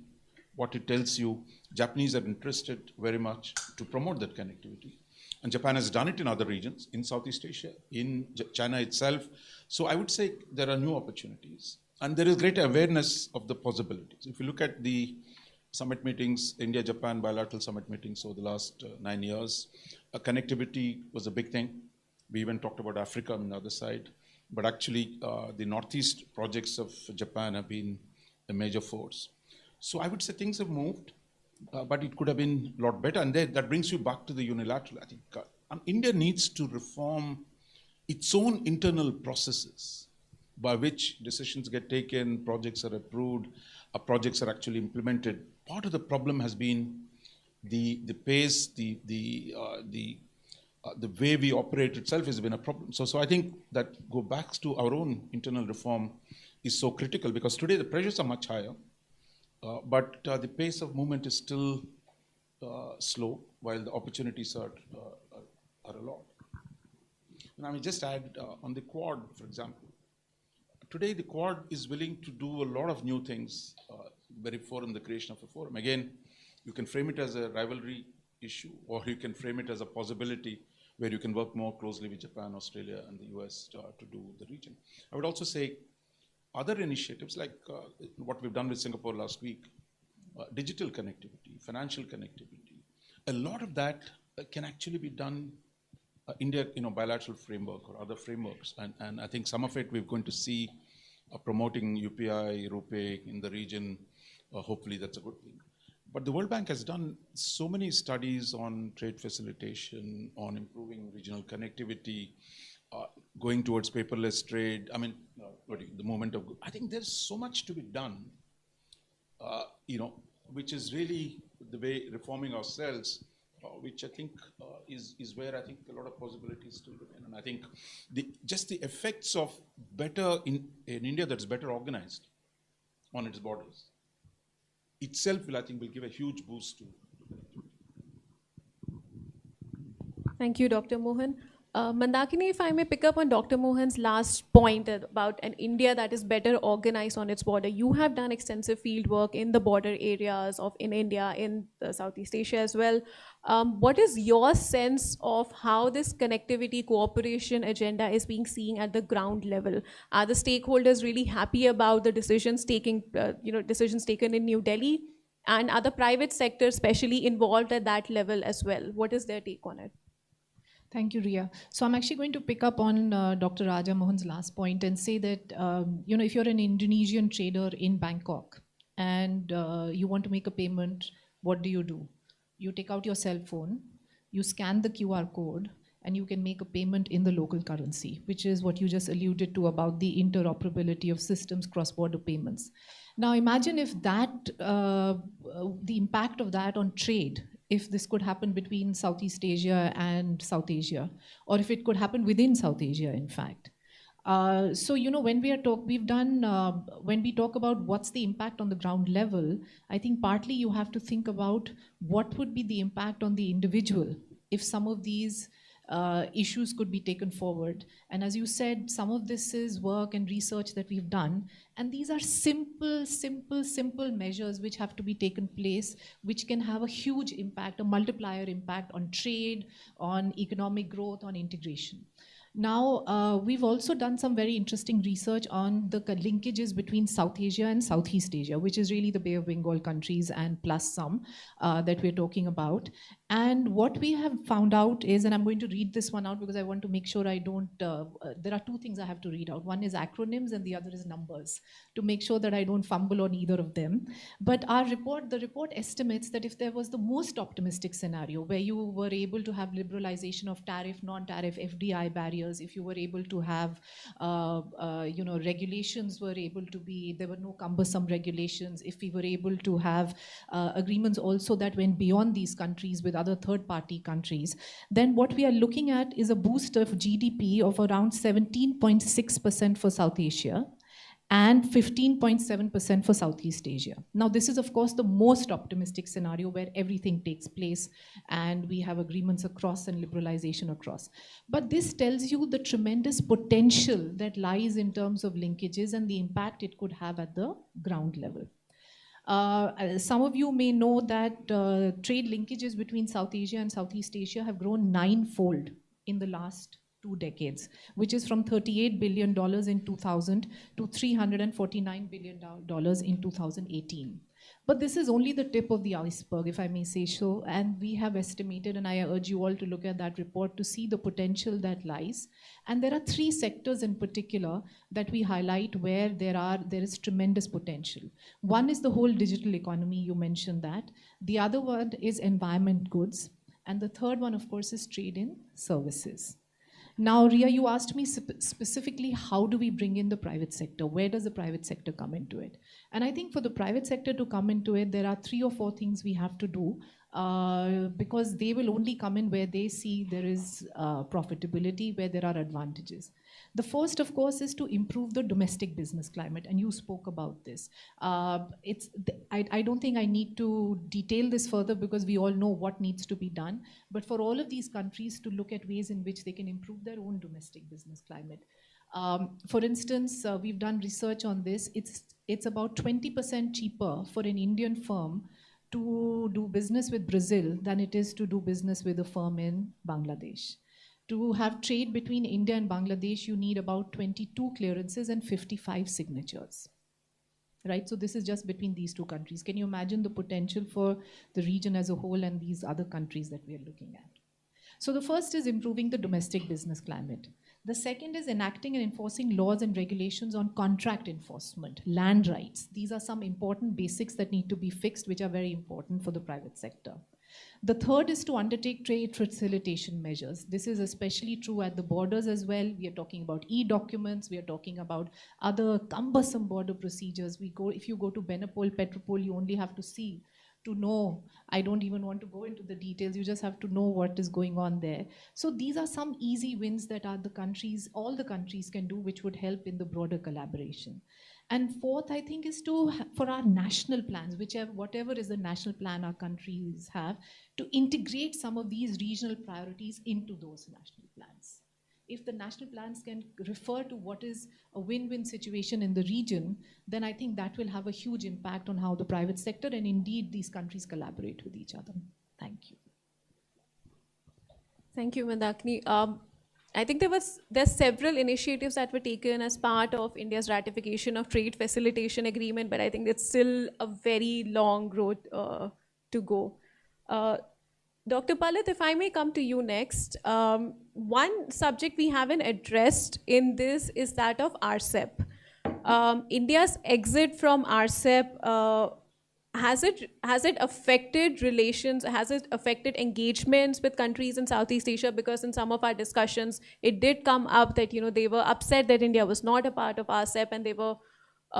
What it tells you, Japanese are interested very much to promote that connectivity. And Japan has done it in other regions, in Southeast Asia, in China itself. So I would say there are new opportunities. And there is greater awareness of the possibilities. If you look at the summit meetings, India-Japan bilateral summit meetings over the last 9 years, connectivity was a big thing. We even talked about Africa on the other side. But actually, the Northeast projects of Japan have been a major force. So I would say things have moved, but it could have been a lot better. And that brings you back to the unilateral. I think India needs to reform its own internal processes by which decisions get taken, projects are approved, projects are actually implemented. Part of the problem has been the pace, the way we operate itself has been a problem. So I think that go back to our own internal reform is so critical, because today the pressures are much higher. But the pace of movement is still slow, while the opportunities are a lot. And I mean, just add on the Quad, for example. Today, the Quad is willing to do a lot of new things, very forum, the creation of a forum. Again, you can frame it as a rivalry issue, or you can frame it as a possibility where you can work more closely with Japan, Australia, and the US to do the region. I would also say other initiatives like what we've done with Singapore last week, digital connectivity, financial connectivity, a lot of that can actually be done India, bilateral framework or other frameworks. And I think some of it we're going to see promoting UPI, RuPay in the region. Hopefully that's a good thing. But the World Bank has done so many studies on trade facilitation, on improving regional connectivity, going towards paperless trade. I mean, the movement of, I think there's so much to be done, which is really the way reforming ourselves, which I think is where I think a lot of possibilities still remain. And I think just the effects of better in India that's better organized on its borders itself will give a huge boost to Thank you, Dr. Mohan. Mandakini, if I may pick up on Dr. Mohan's last point about an India that is better organized on its border. You have done extensive field work in the border areas in India, in Southeast Asia as well. What is your sense of how this connectivity cooperation agenda is being seen at the ground level? Are the stakeholders really happy about the decisions taken in New Delhi? And are the private sector especially involved at that level as well? What is their take on it? Thank you, Ria. So I'm actually going to pick up on Dr. Raja Mohan's last point and say that, if you're an Indonesian trader in Bangkok and you want to make a payment, what do? You take out your cell phone, you scan the QR code, and you can make a payment in the local currency, which is what you just alluded to about the interoperability of systems, cross-border payments. Now imagine if that, the impact of that on trade, if this could happen between Southeast Asia and South Asia, or if it could happen within South Asia, in fact. So, when we talk about what's the impact on the ground level, I think partly you have to think about what would be the impact on the individual if some of these issues could be taken forward. And as you said, some of this is work and research that we've done. And these are simple measures which have to be taken place, which can have a huge impact, a multiplier impact on trade, on economic growth, on integration. Now, we've also done some very interesting research on the linkages between South Asia and Southeast Asia, which is really the Bay of Bengal countries and plus some that we're talking about. And what we have found out is, and I'm going to read this one out because I want to make sure I don't, there are two things I have to read out. One is acronyms and the other is numbers, to make sure that I don't fumble on either of them. But the report estimates that if there was the most optimistic scenario where you were able to have liberalization of tariff, non-tariff, FDI barriers, if you were able to have, regulations were able to be, there were no cumbersome regulations, if we were able to have agreements also that went beyond these countries with other third-party countries, then what we are looking at is a boost of GDP of around 17.6% for South Asia and 15.7% for Southeast Asia. Now, this is, of course, the most optimistic scenario where everything takes place and we have agreements across and liberalization across. But this tells you the tremendous potential that lies in terms of linkages and the impact it could have at the ground level. Some of you may know that trade linkages between South Asia and Southeast Asia have grown 9-fold in the last 2 decades, which is from $38 billion in 2000 to $349 billion in 2018. But this is only the tip of the iceberg, if I may say so, and we have estimated, and I urge you all to look at that report to see the potential that lies. And there are 3 sectors in particular that we highlight where there is tremendous potential. One is the whole digital economy, you mentioned that. The other one is environment goods. And the third one, of course, is trade in services. Now, Ria, you asked me specifically, how do we bring in the private sector? Where does the private sector come into it? And I think for the private sector to come into it, there are 3 or 4 things we have to do because they will only come in where they see there is profitability, where there are advantages. The first, of course, is to improve the domestic business climate, and you spoke about this. I don't think I need to detail this further because we all know what needs to be done, but for all of these countries to look at ways in which they can improve their own domestic business climate. For instance, we've done research on this. It's about 20% cheaper for an Indian firm to do business with Brazil than it is to do business with a firm in Bangladesh. To have trade between India and Bangladesh, you need about 22 clearances and 55 signatures. Right, so this is just between these two countries. Can you imagine the potential for the region as a whole and these other countries that we are looking at? So the first is improving the domestic business climate. The second is enacting and enforcing laws and regulations on contract enforcement, land rights. These are some important basics that need to be fixed, which are very important for the private sector. The third is to undertake trade facilitation measures. This is especially true at the borders as well. We are talking about e-documents. We are talking about other cumbersome border procedures. If you go to Benapole, Petropole, you only have to see to know. I don't even want to go into the details. You just have to know what is going on there. So these are some easy wins that all the countries can do, which would help in the broader collaboration. And fourth, I think, is for our national plans, whatever is the national plan our countries have, to integrate some of these regional priorities into those national plans. If the national plans can refer to what is a win-win situation in the region, then I think that will have a huge impact on how the private sector and indeed these countries collaborate with each other. Thank you. Thank you, Mandakini. I think there's several initiatives that were taken as part of India's ratification of trade facilitation agreement, but I think it's still a very long road to go. Dr. Palit, if I may come to you next. One subject we haven't addressed in this is that of RCEP. India's exit from RCEP, has it affected relations, has it affected engagements with countries in Southeast Asia? Because in some of our discussions, it did come up that they were upset that India was not a part of RCEP, and they were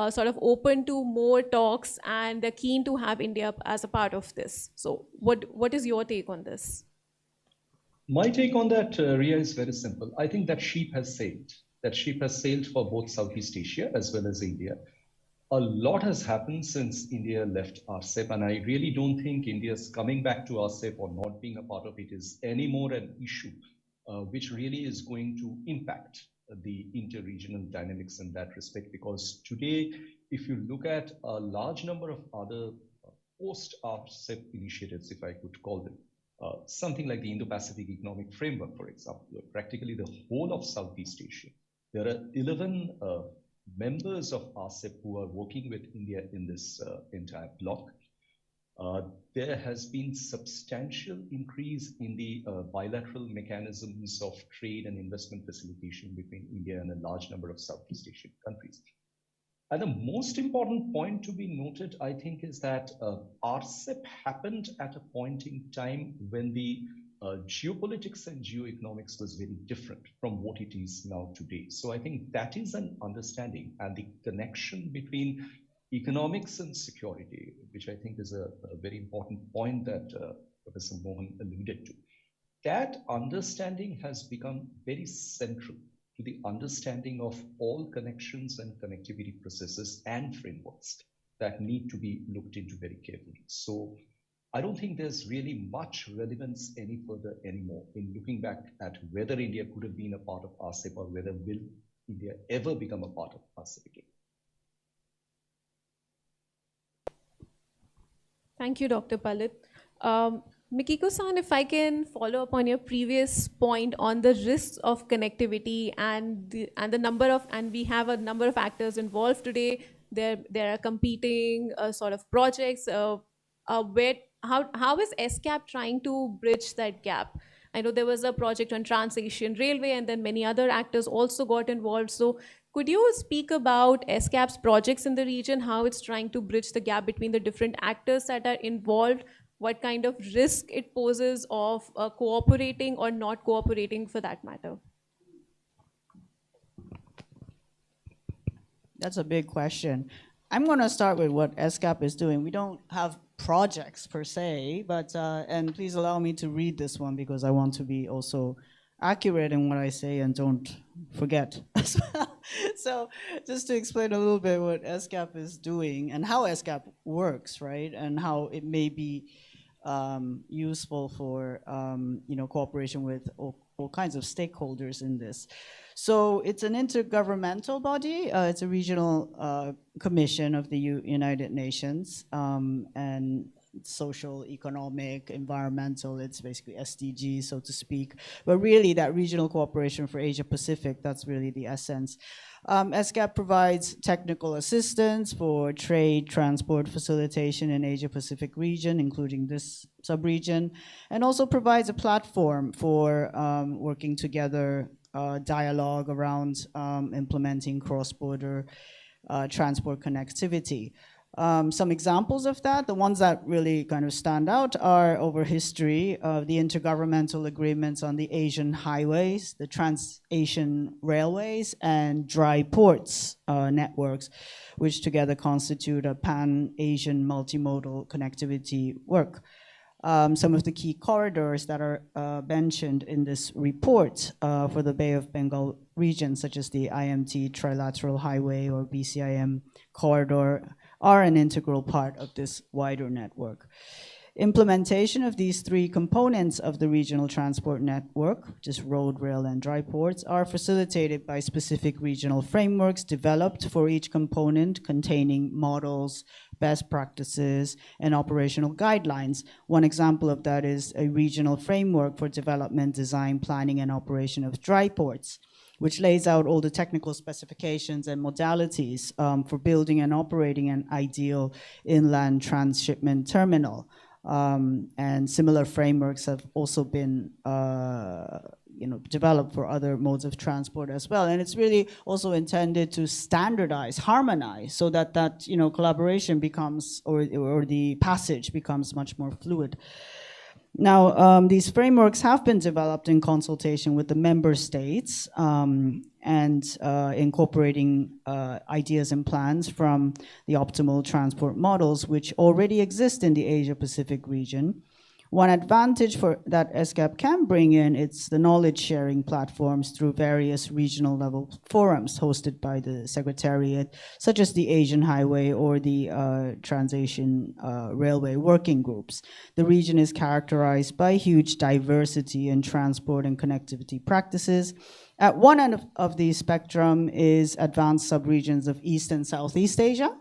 sort of open to more talks, and they're keen to have India as a part of this. So what is your take on this? My take on that, Ria, is very simple. I think that ship has sailed. That ship has sailed for both Southeast Asia as well as India. A lot has happened since India left RCEP, and I really don't think India's coming back to RCEP or not being a part of it is anymore an issue, which really is going to impact the inter-regional dynamics in that respect. Because today, if you look at a large number of other post-RCEP initiatives, if I could call them, something like the Indo-Pacific Economic Framework, for example, practically the whole of Southeast Asia, there are 11 members of RCEP who are working with India in this entire bloc. There has been substantial increase in the bilateral mechanisms of trade and investment facilitation between India and a large number of Southeast Asian countries. And the most important point to be noted, I think, is that RCEP happened at a point in time when the geopolitics and geoeconomics was very different from what it is now today. So I think that is an understanding, and the connection between economics and security, which I think is a very important point that Professor Mohan alluded to. That understanding has become very central to the understanding of all connections and connectivity processes and frameworks that need to be looked into very carefully. So I don't think there's really much relevance any further anymore in looking back at whether India could have been a part of RCEP or whether will India ever become a part of RCEP again. Thank you, Dr. Palit. Mikiko-san, if I can follow up on your previous point on the risks of connectivity and we have a number of actors involved today. There are competing sort of projects. How is ESCAP trying to bridge that gap? I know there was a project on Trans-Asian Railway, and then many other actors also got involved. So could you speak about ESCAP's projects in the region, how it's trying to bridge the gap between the different actors that are involved, what kind of risk it poses of cooperating or not cooperating for that matter? That's a big question. I'm going to start with what ESCAP is doing. We don't have projects per se, but, and please allow me to read this one because I want to be also accurate in what I say and don't forget as well. So just to explain a little bit what ESCAP is doing and how ESCAP works, right? And how it may be useful for cooperation with all kinds of stakeholders in this. So it's an intergovernmental body. It's a regional commission of the United Nations, and social, economic, environmental, it's basically SDGs, so to speak. But really that regional cooperation for Asia Pacific, that's really the essence. ESCAP provides technical assistance for trade, transport, facilitation in Asia Pacific region, including this sub-region, and also provides a platform for working together, dialogue around implementing cross-border transport connectivity. Some examples of that, the ones that really kind of stand out are over history of the intergovernmental agreements on the Asian highways, the Trans-Asian railways, and dry ports networks, which together constitute a pan-Asian multimodal connectivity work. Some of the key corridors that are mentioned in this report for the Bay of Bengal region, such as the IMT Trilateral Highway or BCIM corridor, are an integral part of this wider network. Implementation of these three components of the regional transport network, just road, rail, and dry ports, are facilitated by specific regional frameworks developed for each component, containing models, best practices, and operational guidelines. One example of that is a regional framework for development, design, planning, and operation of dry ports, which lays out all the technical specifications and modalities for building and operating an ideal inland transshipment terminal. And similar frameworks have also been developed for other modes of transport as well. And it's really also intended to standardize, harmonize, so that collaboration becomes, or the passage becomes much more fluid. Now, these frameworks have been developed in consultation with the member states and incorporating ideas and plans from the optimal transport models which already exist in the Asia-Pacific region. One advantage that ESCAP can bring in, it's the knowledge sharing platforms through various regional level forums hosted by the Secretariat, such as the Asian Highway or the Trans-Asian Railway working groups. The region is characterized by huge diversity in transport and connectivity practices. At one end of the spectrum is advanced subregions of East and Southeast Asia,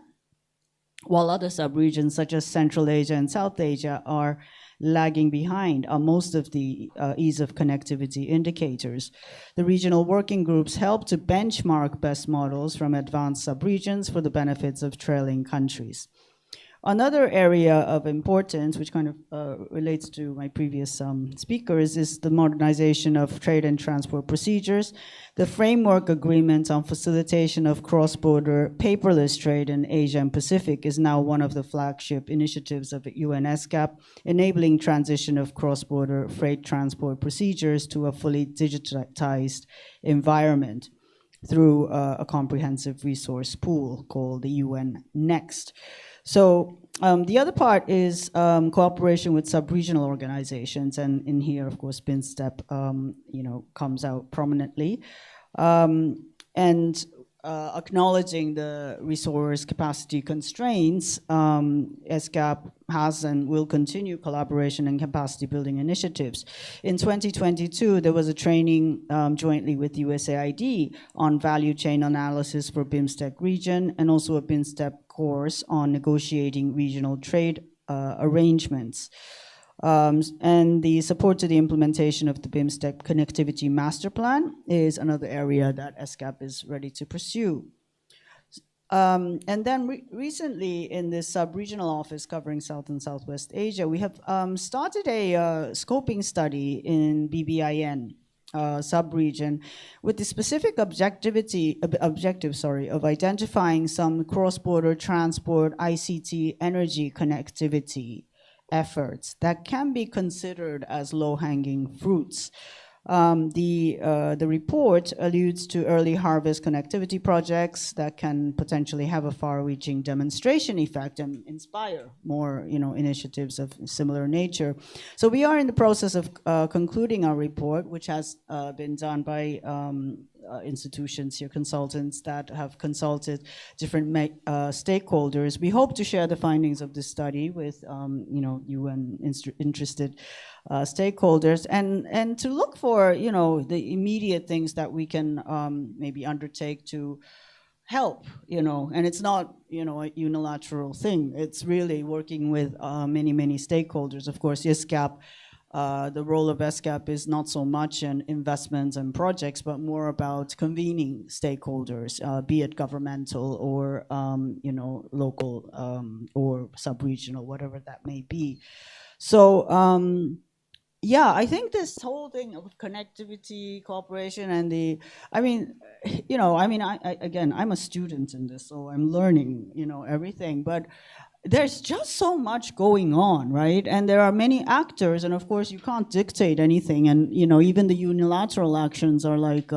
while other subregions such as Central Asia and South Asia are lagging behind on most of the ease of connectivity indicators. The regional working groups help to benchmark best models from advanced subregions for the benefits of trailing countries. Another area of importance, which kind of relates to my previous speakers, is the modernization of trade and transport procedures. The framework agreement on facilitation of cross-border paperless trade in Asia and Pacific is now one of the flagship initiatives of UN ESCAP, enabling transition of cross-border freight transport procedures to a fully digitized environment through a comprehensive resource pool called the UN Next. So the other part is cooperation with sub-regional organizations, and in here, of course, BIMSTEC, comes out prominently, and acknowledging the resource capacity constraints. ESCAP has and will continue collaboration and capacity building initiatives. In 2022, there was a training jointly with USAID on value chain analysis for BIMSTEC region, and also a BIMSTEC course on negotiating regional trade arrangements. And the support to the implementation of the BIMSTEC Connectivity Master Plan is another area that ESCAP is ready to pursue. And then recently in this sub-regional office covering South and Southwest Asia, we have started a scoping study in BBIN sub-region with the specific objective of identifying some cross-border transport, ICT, energy connectivity efforts that can be considered as low-hanging fruits. The report alludes to early harvest connectivity projects that can potentially have a far-reaching demonstration effect and inspire more, initiatives of similar nature. So we are in the process of concluding our report, which has been done by institutions here, consultants that have consulted different stakeholders. We hope to share the findings of this study with you and interested stakeholders, and to look for the immediate things that we can maybe undertake to help, and it's not, a unilateral thing. It's really working with many, many stakeholders. Of course, ESCAP, the role of ESCAP is not so much in investments and projects, but more about convening stakeholders, be it governmental or, local or sub-regional, whatever that may be. So, yeah, I think this whole thing of connectivity, cooperation, and again, I'm a student in this, so I'm learning, everything, but there's just so much going on, right? And there are many actors, and of course, you can't dictate anything, and, even the unilateral actions are like,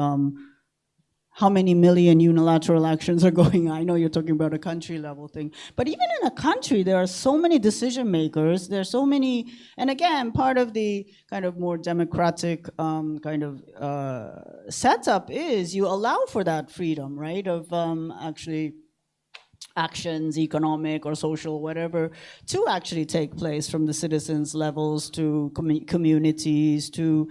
how many million unilateral actions are going on? I know you're talking about a country level thing, but even in a country, there are so many decision makers, there's so many, and again, part of the kind of more democratic setup is you allow for that freedom, right, of actually actions, economic or social, whatever, to actually take place from the citizens' levels to communities, to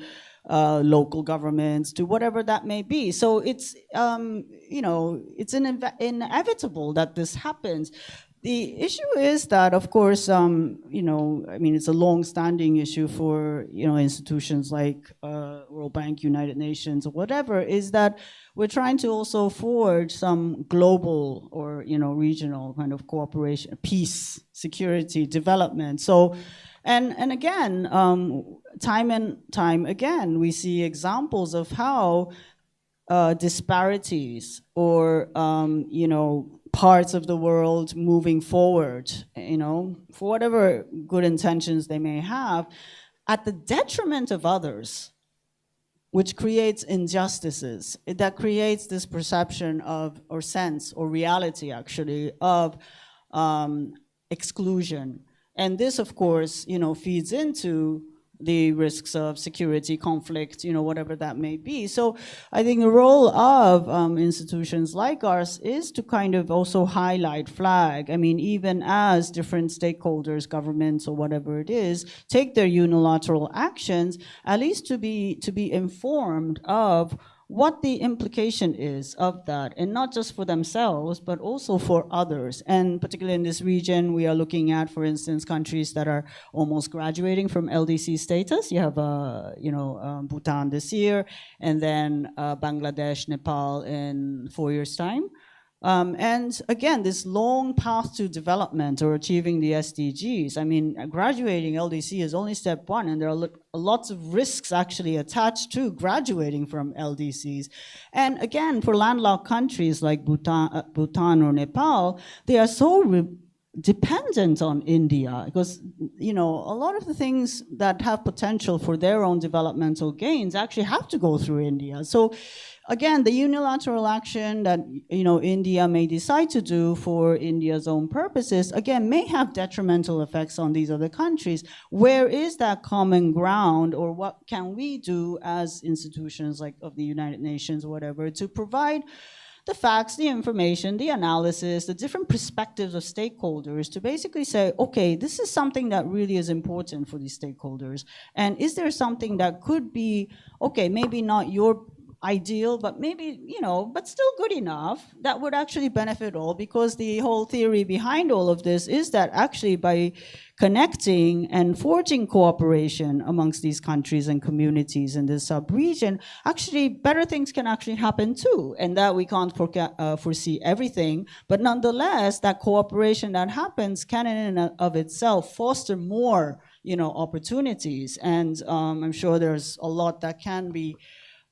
local governments, to whatever that may be. So it's, it's inevitable that this happens. The issue is that, of course, it's a long-standing issue for, institutions like World Bank, United Nations, or whatever, is that we're trying to also forge some global or, regional kind of cooperation, peace, security, development. So, and again, time and time again, we see examples of how disparities or, parts of the world moving forward, for whatever good intentions they may have, at the detriment of others, which creates injustices, that creates this perception of, or sense, or reality actually, of exclusion. And this, of course, feeds into the risks of security, conflict, whatever that may be. So I think the role of institutions like ours is to kind of also highlight, flag, even as different stakeholders, governments or whatever it is, take their unilateral actions, at least to be informed of what the implication is of that, and not just for themselves, but also for others. And particularly in this region, we are looking at, for instance, countries that are almost graduating from LDC status. You have, Bhutan this year, and then Bangladesh, Nepal in 4 years' time. And again, this long path to development or achieving the SDGs. Graduating LDC is only step one, and there are lots of risks actually attached to graduating from LDCs. And again, for landlocked countries like Bhutan or Nepal, they are so dependent on India because, a lot of the things that have potential for their own developmental gains actually have to go through India. So again, the unilateral action that, India may decide to do for India's own purposes, again, may have detrimental effects on these other countries. Where is that common ground, or what can we do as institutions like of the United Nations or whatever to provide the facts, the information, the analysis, the different perspectives of stakeholders to basically say, okay, this is something that really is important for these stakeholders. And is there something that could be, okay, maybe not your ideal, but maybe, but still good enough that would actually benefit all, because the whole theory behind all of this is that actually by connecting and forging cooperation amongst these countries and communities in this sub-region, actually better things can actually happen too, and that we can't foresee everything, but nonetheless, that cooperation that happens can in and of itself foster more, opportunities, and I'm sure there's a lot that can be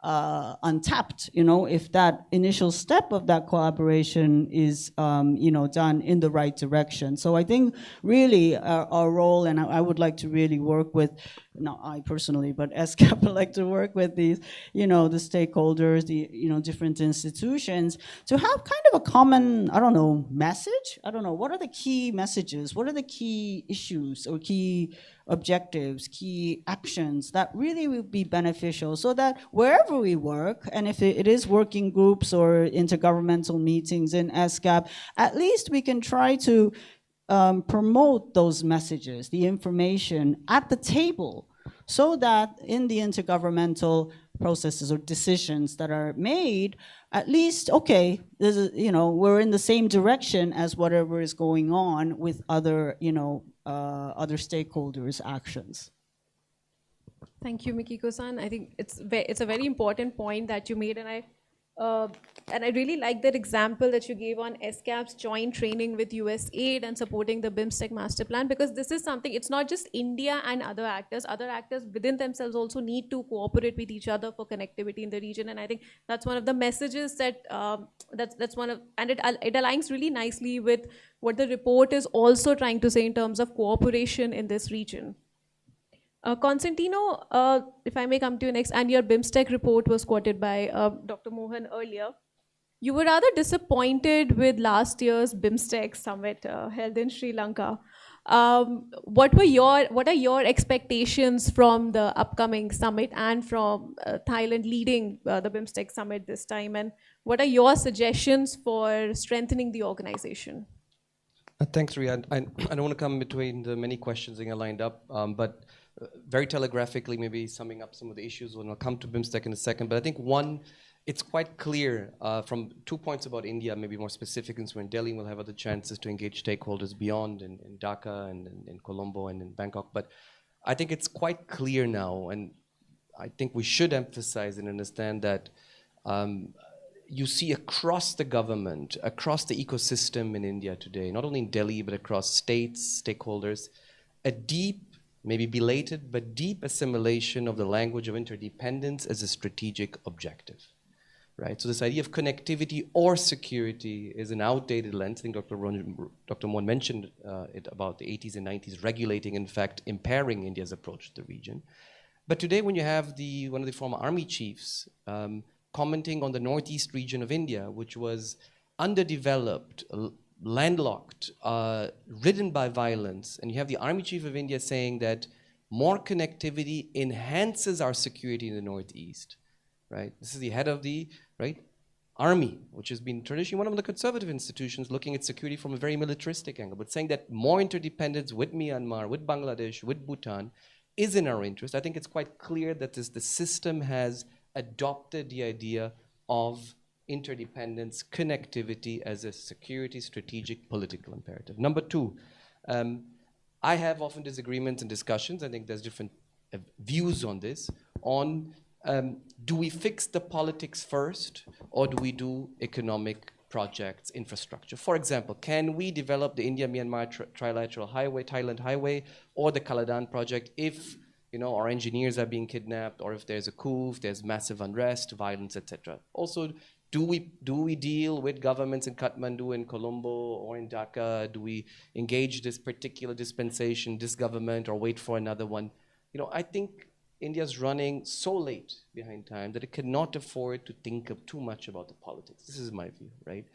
untapped, if that initial step of that collaboration is, done in the right direction. So I think really our role, and I would like to really work with, not I personally, but ESCAP would like to work with these, the stakeholders, the, different institutions to have kind of a common, message. What are the key messages? What are the key issues or key objectives, key actions that really will be beneficial, so that wherever we work, and if it is working groups or intergovernmental meetings in ESCAP, at least we can try to promote those messages, the information at the table, so that in the intergovernmental processes or decisions that are made, at least, okay, this is, we're in the same direction as whatever is going on with other, other stakeholders' actions. Thank you, Mikiko-san. I think it's a very important point that you made, and I really like that example that you gave on ESCAP's joint training with USAID and supporting the BIMSTEC master plan, because this is something, it's not just India and other actors within themselves also need to cooperate with each other for connectivity in the region. And I think that's one of the messages that, that's one of, and it aligns really nicely with what the report is also trying to say in terms of cooperation in this region. Constantino, if I may come to you next, and your BIMSTEC report was quoted by Dr. Mohan earlier. You were rather disappointed with last year's BIMSTEC summit held in Sri Lanka. What are your expectations from the upcoming summit and from Thailand leading the BIMSTEC summit this time? And what are your suggestions for strengthening the organization? Thanks, Ria. I don't want to come between the many questions that are lined up, but very telegraphically, maybe summing up some of the issues, and I'll come to BIMSTEC in a second. But I think one, it's quite clear from 2 points about India, maybe more specific, since we're in Delhi, we'll have other chances to engage stakeholders beyond in Dhaka and in Colombo and in Bangkok. But I think it's quite clear now, and I think we should emphasize and understand that you see across the government, across the ecosystem in India today, not only in Delhi, but across states, stakeholders, a deep, maybe belated, but deep assimilation of the language of interdependence as a strategic objective, right? So this idea of connectivity or security is an outdated lens. I think Dr. Mohan mentioned it about the 80s and 90s, regulating, in fact, impairing India's approach to the region. But today, when you have one of the former army chiefs commenting on the northeast region of India, which was underdeveloped, landlocked, ridden by violence, and you have the Army Chief of India saying that more connectivity enhances our security in the Northeast, right? This is the head of the army, which has been traditionally one of the conservative institutions looking at security from a very militaristic angle, but saying that more interdependence with Myanmar, with Bangladesh, with Bhutan is in our interest. I think it's quite clear that the system has adopted the idea of interdependence, connectivity as a security, strategic, political imperative. Number two, I have often disagreements and discussions, I think there's different views on this, on do we fix the politics first or do we do economic projects, infrastructure? For example, can we develop the India-Myanmar trilateral highway, Thailand highway, or the Kaladan project if our engineers are being kidnapped, or if there's a coup, if there's massive unrest, violence, etc. Also, do we deal with governments in Kathmandu, in Colombo, or in Dhaka? Do we engage this particular dispensation, this government, or wait for another one? I think India's running so late behind time that it cannot afford to think of too much about the politics. This is my view, right?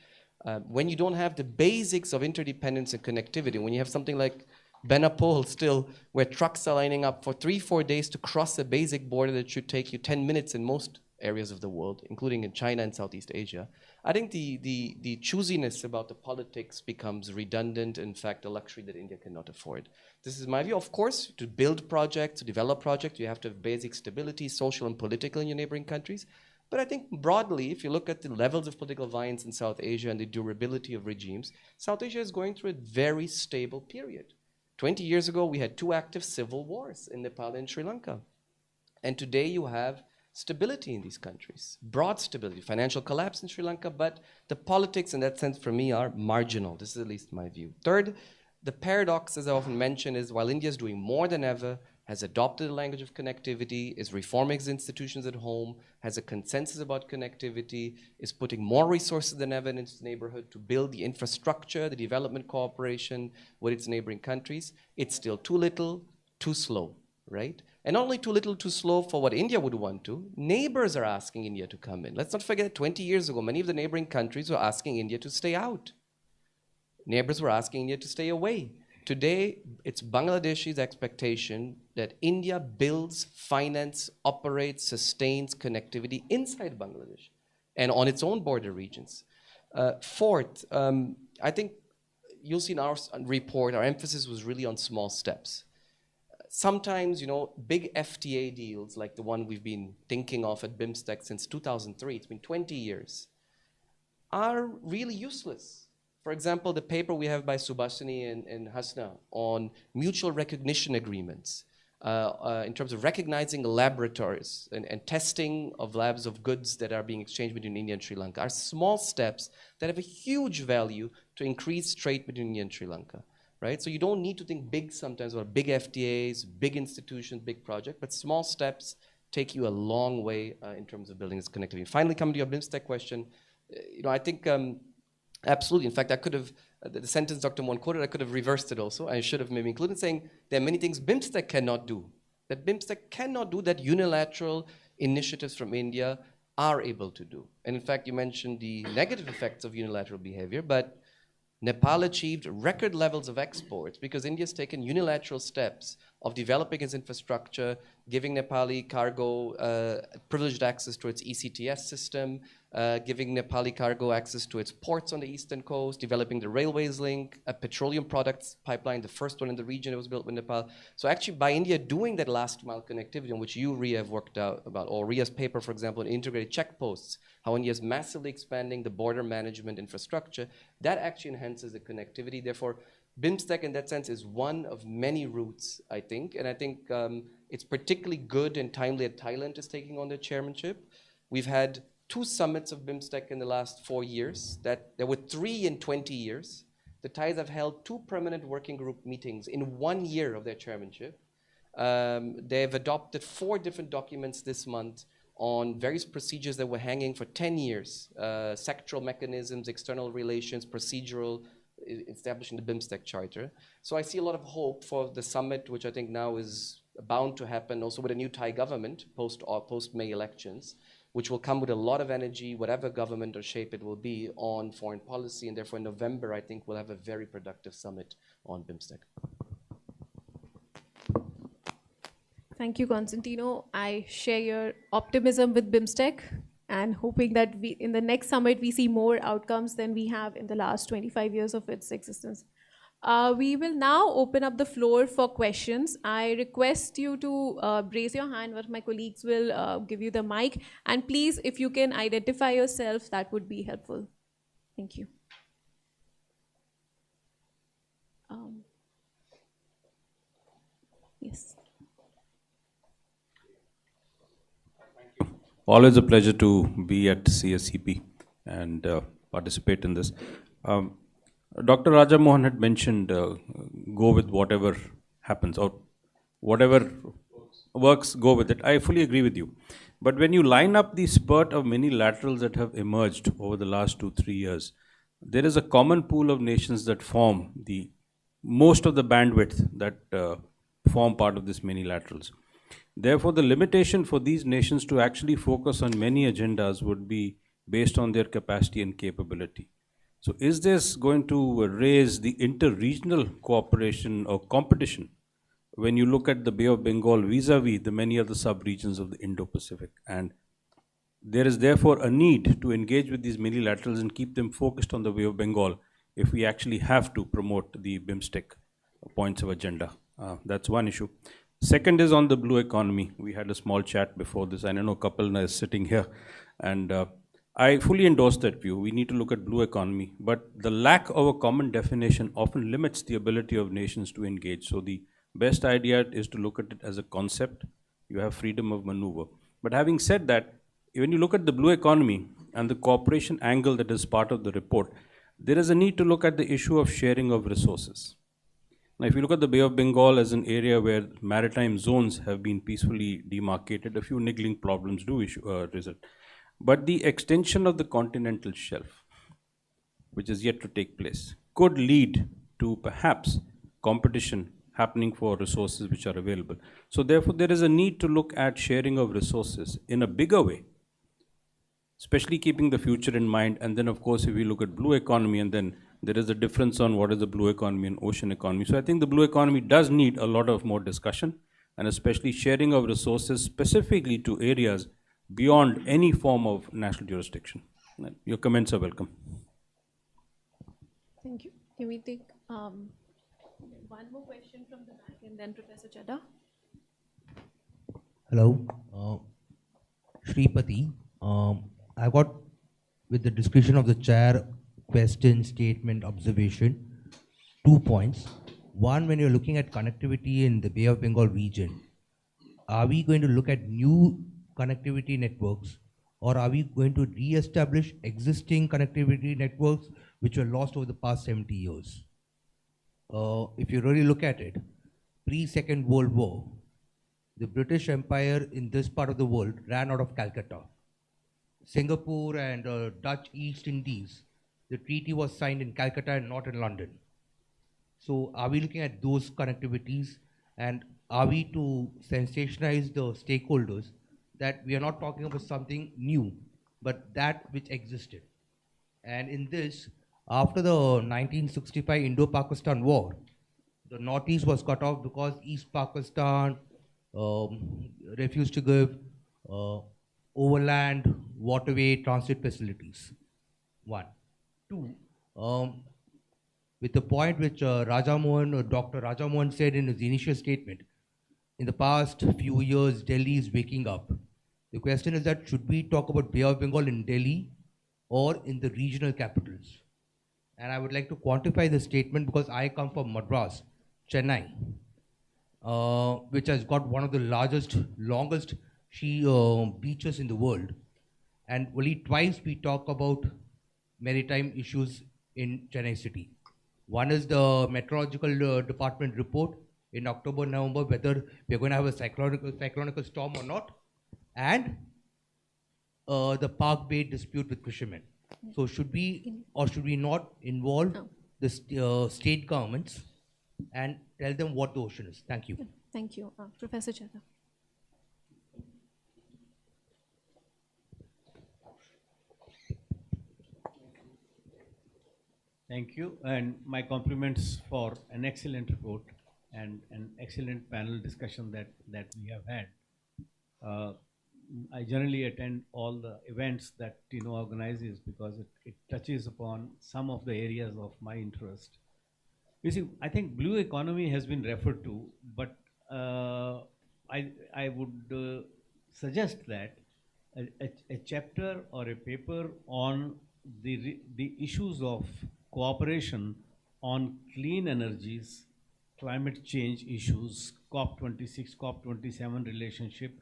When you don't have the basics of interdependence and connectivity, when you have something like Benapole still, where trucks are lining up for 3-4 days to cross a basic border that should take you 10 minutes in most areas of the world, including in China and Southeast Asia, I think the choosiness about the politics becomes redundant, in fact, a luxury that India cannot afford. This is my view. Of course, to build projects, to develop projects, you have to have basic stability, social and political in your neighboring countries. But I think broadly, if you look at the levels of political violence in South Asia and the durability of regimes, South Asia is going through a very stable period. 20 years ago, we had 2 active civil wars in Nepal and Sri Lanka. And today you have stability in these countries, broad stability, financial collapse in Sri Lanka, but the politics in that sense for me are marginal. This is at least my view. Third, the paradox, as I often mention, is while India is doing more than ever, has adopted the language of connectivity, is reforming its institutions at home, has a consensus about connectivity, is putting more resources than ever in its neighborhood to build the infrastructure, the development cooperation with its neighboring countries, it's still too little, too slow, right? And not only too little, too slow for what India would want to, neighbors are asking India to come in. Let's not forget 20 years ago, many of the neighboring countries were asking India to stay out. Neighbors were asking India to stay away. Today, it's Bangladesh's expectation that India builds, finances, operates, sustains connectivity inside Bangladesh and on its own border regions. Fourth, I think you'll see in our report, our emphasis was really on small steps. sometimes, big FTA deals like the one we've been thinking of at BIMSTEC since 2003, it's been 20 years, are really useless. For example, the paper we have by Subhashini and Hasna on mutual recognition agreements in terms of recognizing laboratories and testing of labs of goods that are being exchanged between India and Sri Lanka are small steps that have a huge value to increase trade between India and Sri Lanka. Right? So you don't need to think big sometimes about big FTAs, big institutions, big projects, but small steps take you a long way in terms of building this connectivity. Finally, coming to your BIMSTEC question, I think absolutely. In fact, I could have, the sentence Dr. Mohan quoted, I could have reversed it also. I should have maybe included saying there are many things BIMSTEC cannot do, that BIMSTEC cannot do, that unilateral initiatives from India are able to do. And in fact, you mentioned the negative effects of unilateral behavior, but Nepal achieved record levels of exports because India's taken unilateral steps of developing its infrastructure, giving Nepali cargo privileged access to its ECTS system, giving Nepali cargo access to its ports on the eastern coast, developing the railways link, a petroleum products pipeline, the first one in the region that was built with Nepal. So actually by India doing that last mile connectivity on which you, Ria, have worked out about, or Ria's paper, for example, on integrated checkposts, how India is massively expanding the border management infrastructure, that actually enhances the connectivity. Therefore, BIMSTEC in that sense is one of many routes, I think. And I think it's particularly good and timely that Thailand is taking on the chairmanship. We've had 2 summits of BIMSTEC in the last 4 years. There were 3 in 20 years. The Thais have held 2 permanent working group meetings in 1 year of their chairmanship. They've adopted 4 different documents this month on various procedures that were hanging for 10 years, sectoral mechanisms, external relations, procedural, establishing the BIMSTEC Charter. So I see a lot of hope for the summit, which I think now is bound to happen also with a new Thai government post-May elections, which will come with a lot of energy, whatever government or shape it will be, on foreign policy. And therefore in November, I think we'll have a very productive summit on BIMSTEC. Thank you, Constantino. I share your optimism with BIMSTEC and hoping that in the next summit we see more outcomes than we have in the last 25 years of its existence. We will now open up the floor for questions. I request you to raise your hand, but my colleagues will give you the mic. And please, if you can identify yourself, that would be helpful. Thank you. Yes. Always a pleasure to be at CSEP and participate in this. Dr. Raja Mohan had mentioned go with whatever happens, or whatever works, go with it. I fully agree with you. But when you line up the spurt of many laterals that have emerged over the last 2-3 years, there is a common pool of nations that form the most of the bandwidth that form part of this many laterals. Therefore, the limitation for these nations to actually focus on many agendas would be based on their capacity and capability. So is this going to raise the inter-regional cooperation or competition when you look at the Bay of Bengal vis-a-vis the many other sub-regions of the Indo-Pacific? And there is therefore a need to engage with these many laterals and keep them focused on the Bay of Bengal if we actually have to promote the BIMSTEC points of agenda. That's one issue. Second is on the blue economy. We had a small chat before this. I know Kapil is sitting here, and I fully endorse that view. We need to look at blue economy, but the lack of a common definition often limits the ability of nations to engage. So the best idea is to look at it as a concept. You have freedom of maneuver. But having said that, when you look at the blue economy and the cooperation angle that is part of the report, there is a need to look at the issue of sharing of resources. Now, if you look at the Bay of Bengal as an area where maritime zones have been peacefully demarcated, a few niggling problems do result. But the extension of the continental shelf, which is yet to take place, could lead to perhaps competition happening for resources which are available. So therefore, there is a need to look at sharing of resources in a bigger way, especially keeping the future in mind. And then, of course, if we look at blue economy, and then there is a difference on what is the blue economy and ocean economy. So I think the blue economy does need a lot of more discussion, and especially sharing of resources specifically to areas beyond any form of national jurisdiction. Your comments are welcome. Thank you. Can we take one more question from the back and then Professor Chadha? Hello, Shripati. I got, with the discretion of the chair, question, statement, observation, 2 points. One, when you're looking at connectivity in the Bay of Bengal region, are we going to look at new connectivity networks, or are we going to re-establish existing connectivity networks which were lost over the past 70 years? If you really look at it, pre-Second World War, the British Empire in this part of the world ran out of Calcutta. Singapore and Dutch East Indies, the treaty was signed in Calcutta and not in London. So are we looking at those connectivities, and are we to sensationize the stakeholders that we are not talking about something new, but that which existed? And in this, after the 1965 Indo-Pakistan War, the Northeast was cut off because East Pakistan refused to give overland waterway transit facilities. 1. 2. With the point which Raja Mohan, Dr. Raja Mohan said in his initial statement, in the past few years, Delhi is waking up. The question is that should we talk about Bay of Bengal in Delhi or in the regional capitals? And I would like to quantify the statement because I come from Madras, Chennai, which has got one of the largest, longest beaches in the world. And only twice we talk about maritime issues in Chennai city. One is the meteorological department report in October, November, whether we're going to have a cyclonical storm or not, and the Park Bay dispute with fishermen. So should we or should we not involve the state governments and tell them what the ocean is? Thank you. Thank you. Professor Chadha. Thank you, and my compliments for an excellent report and an excellent panel discussion that we have had. I generally attend all the events that TINO organizes because it touches upon some of the areas of my interest. You see, I think blue economy has been referred to, but I would suggest that a chapter or a paper on the issues of cooperation on clean energies, climate change issues, COP26, COP27 relationship.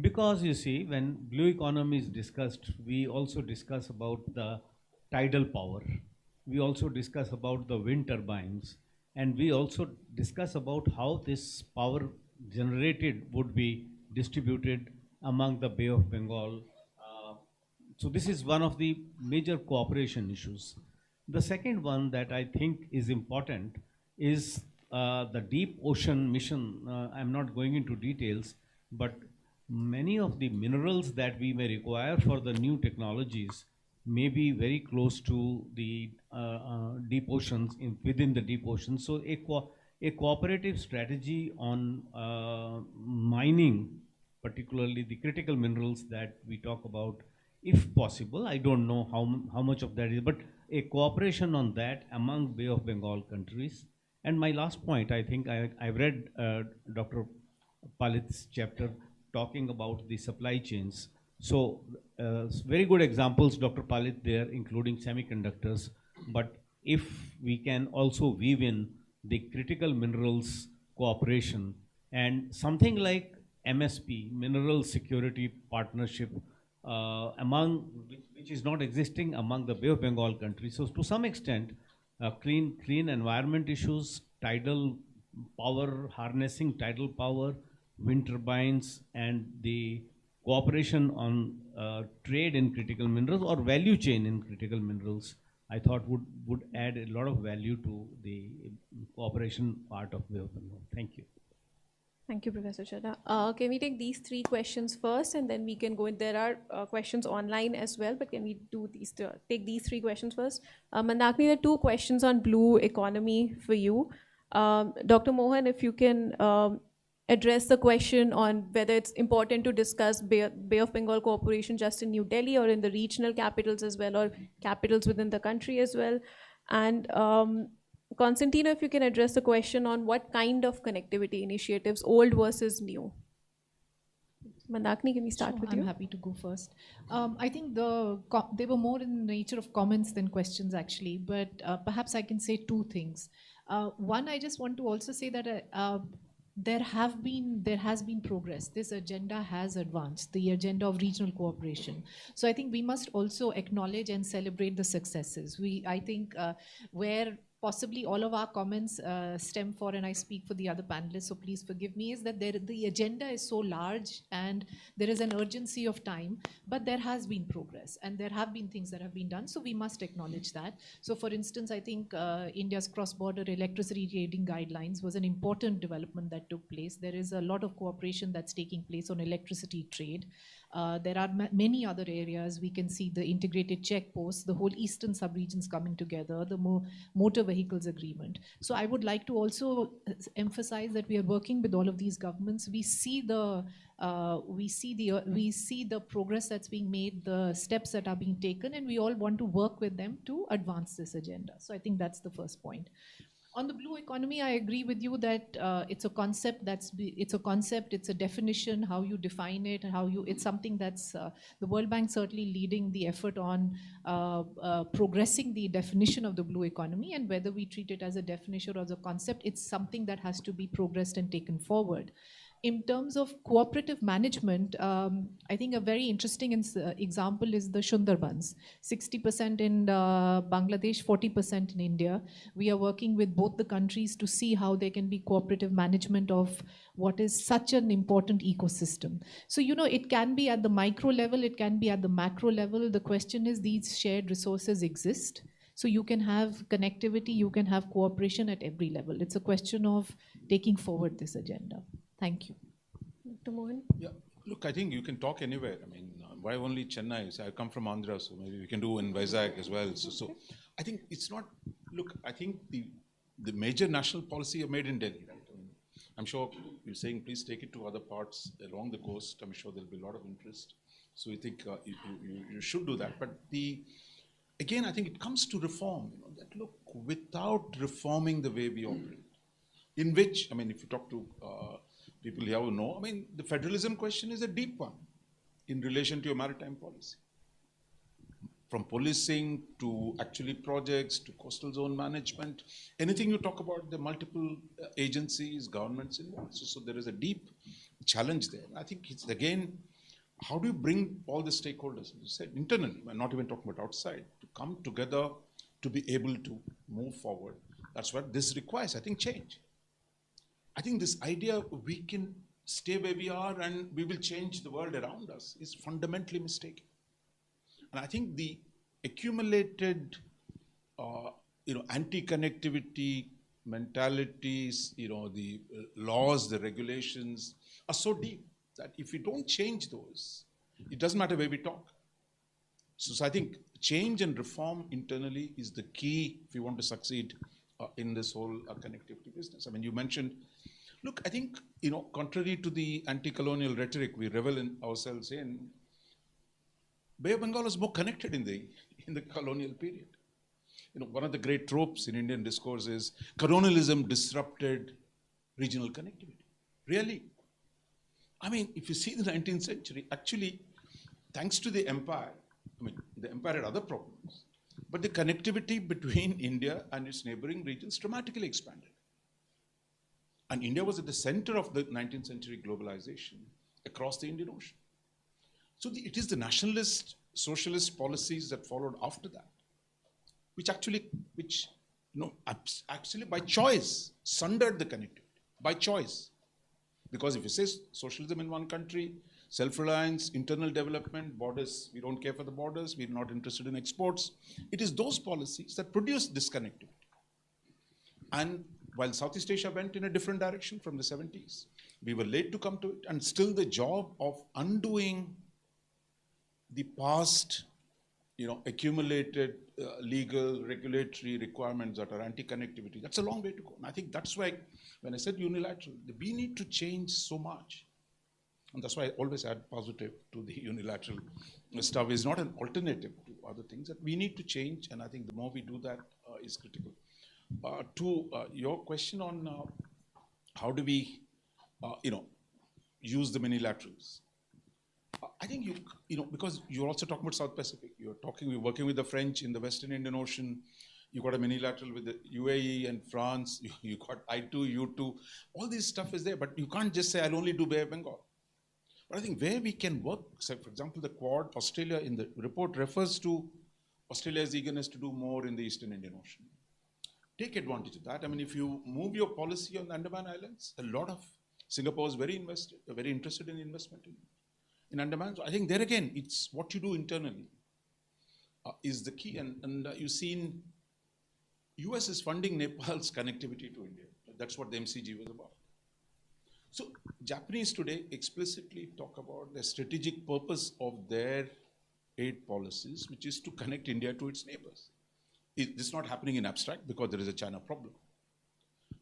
Because you see, when blue economy is discussed, we also discuss about the tidal power. We also discuss about the wind turbines. And we also discuss about how this power generated would be distributed among the Bay of Bengal. So this is one of the major cooperation issues. The second one that I think is important is the deep ocean mission. I'm not going into details, but many of the minerals that we may require for the new technologies may be very close to the deep oceans, within the deep ocean. So a cooperative strategy on mining, particularly the critical minerals that we talk about, if possible, I don't know how much of that is, but a cooperation on that among Bay of Bengal countries. And my last point, I think I've read Dr. Palit's chapter talking about the supply chains. So very good examples, Dr. Palit there, including semiconductors. But if we can also weave in the critical minerals cooperation and something like MSP, Mineral Security Partnership, which is not existing among the Bay of Bengal countries. So to some extent, clean environment issues, tidal power, harnessing tidal power, wind turbines, and the cooperation on trade in critical minerals or value chain in critical minerals, I thought would add a lot of value to the cooperation part of Bay of Bengal. Thank you. Thank you, Professor Chadha. Can we take these three questions first, and then we can go in? There are questions online as well, but can we do take these three questions first? Mandakini, there are two questions on blue economy for you. Dr. Mohan, if you can address the question on whether it's important to discuss Bay of Bengal cooperation just in New Delhi or in the regional capitals as well, or capitals within the country as well. And Constantino, if you can address the question on what kind of connectivity initiatives, old versus new. Mandakini, can we start Sure, with I'm you? happy to go first. I think they were more in the nature of comments than questions, actually, but perhaps I can say two things. One, I just want to also say that there has been progress. This agenda has advanced, the agenda of regional cooperation. So I think we must also acknowledge and celebrate the successes. I think where possibly all of our comments stem for, and I speak for the other panelists, so please forgive me, is that the agenda is so large and there is an urgency of time, but there has been progress and there have been things that have been done, so we must acknowledge that. So for instance, I think India's cross-border electricity trading guidelines was an important development that took place. There is a lot of cooperation that's taking place on electricity trade. There are many other areas. We can see the integrated checkposts, the whole eastern sub-regions coming together, the motor vehicles agreement. So I would like to also emphasize that we are working with all of these governments. We see the progress that's being made, the steps that are being taken, and we all want to work with them to advance this agenda. So I think that's the first point. On the blue economy, I agree with you that it's a concept, it's a definition, how you define it, it's something that's, the World Bank certainly leading the effort on progressing the definition of the blue economy, and whether we treat it as a definition or as a concept, it's something that has to be progressed and taken forward. In terms of cooperative management, I think a very interesting example is the Sundarbans. 60% in Bangladesh, 40% in India. We are working with both the countries to see how there can be cooperative management of what is such an important ecosystem. So, it can be at the micro level, it can be at the macro level. The question is, these shared resources exist. So you can have connectivity, you can have cooperation at every level. It's a question of taking forward this agenda. Thank you. Dr. Mohan? Yeah, look, I think you can talk anywhere. I mean, why only Chennai? So I come from Andhra, so maybe we can do in Vizag as well. So I think it's not, look, I think the major national policy are made in Delhi, right? I mean, I'm sure you're saying, please take it to other parts along the coast. I'm sure there'll be a lot of interest. So we think you should do that. But again, I think it comes to reform, that look, without reforming the way we operate, in which, I mean, if you talk to people here who know, I mean, the federalism question is a deep one in relation to your maritime policy. From policing to actually projects to coastal zone management, anything you talk about, the multiple agencies, governments involved. So there is a deep challenge there. I think it's, again, how do you bring all the stakeholders, as you said, internally, I'm not even talking about outside, to come together to be able to move forward? That's what this requires, I think, change. I think this idea we can stay where we are and we will change the world around us is fundamentally mistaken. And I think the accumulated, anti-connectivity mentalities, the laws, the regulations are so deep that if we don't change those, it doesn't matter where we talk. So I think change and reform internally is the key if we want to succeed in this whole connectivity business. I mean, you mentioned, look, I think, contrary to the anti-colonial rhetoric we revel in ourselves in, Bay of Bengal was more connected in the colonial period. One of the great tropes in Indian discourse is colonialism disrupted regional connectivity. Really? I mean, if you see the 19th century, actually, thanks to the empire, I mean, the empire had other problems, but the connectivity between India and its neighboring regions dramatically expanded. And India was at the center of the 19th century globalization across the Indian Ocean. So it is the nationalist, socialist policies that followed after that, which actually by choice, sundered the connectivity, by choice. Because if you say socialism in one country, self-reliance, internal development, borders, we don't care for the borders, we're not interested in exports, it is those policies that produce disconnectivity. And while Southeast Asia went in a different direction from the 70s, we were late to come to it, and still the job of undoing the past, accumulated legal, regulatory requirements that are anti-connectivity, that's a long way to go. And I think that's why, when I said unilateral, we need to change so much. And that's why I always add positive to the unilateral stuff. Is not an alternative to other things, that we need to change, and I think the more we do that is critical. To your question on how do we, use the minilaterals. I think because you're also talking about South Pacific. We're working with the French in the Western Indian Ocean. You got a minilateral with the UAE and France. You got I2, U2. All this stuff is there, but you can't just say, I'll only do Bay of Bengal. But I think where we can work, so for example, the Quad, Australia in the report refers to Australia's eagerness to do more in the Eastern Indian Ocean. Take advantage of that. I mean, if you move your policy on the Andaman Islands, a lot of Singapore is very interested in investment in Andaman. So I think there again, it's what you do internally is the key. And you've seen US is funding Nepal's connectivity to India. That's what the MCG was about. So Japanese today explicitly talk about the strategic purpose of their aid policies, which is to connect India to its neighbors. This is not happening in abstract because there is a China problem.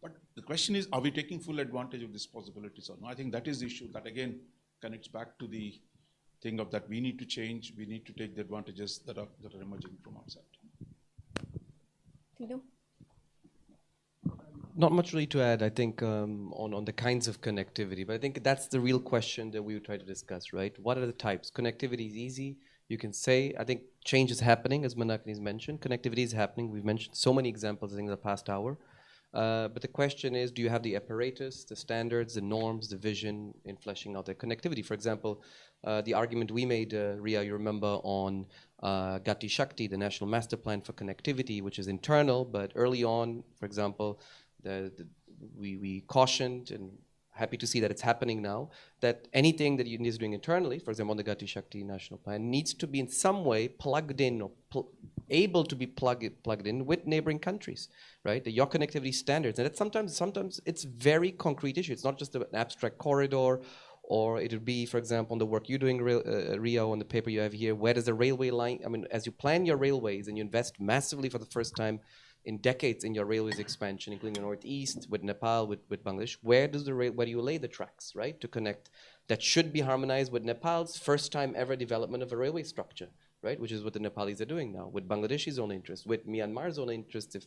But the question is, are we taking full advantage of these possibilities or not? I think that is the issue that again connects back to the thing of that we need to change, we need to take the advantages that are emerging from outside. Tino? Not much really to add, I think, on the kinds of connectivity, but I think that's the real question that we would try to discuss, right? What are the types? Connectivity is easy. You can say, I think change is happening, as Manakani's mentioned. Connectivity is happening. We've mentioned so many examples, I think, in the past hour. But the question is, do you have the apparatus, the standards, the norms, the vision in fleshing out the connectivity? For example, the argument we made, Ria, you remember, on Gati Shakti, the National Master Plan for Connectivity, which is internal, but early on, for example, we cautioned, and happy to see that it's happening now, that anything that India is doing internally, for example, on the Gati Shakti National Plan, needs to be in some way plugged in or able to be plugged in with neighboring countries, right? Your connectivity standards, and it's sometimes it's very concrete issue. It's not just an abstract corridor, or it would be, for example, on the work you're doing, Rio, on the paper you have here, where does the railway line, I mean, as you plan your railways and you invest massively for the first time in decades in your railways expansion, including the Northeast, with Nepal, with Bangladesh, where do you lay the tracks, right, to connect? That should be harmonized with Nepal's first time ever development of a railway structure, right, which is what the Nepalis are doing now, with Bangladesh's own interest, with Myanmar's own interest, if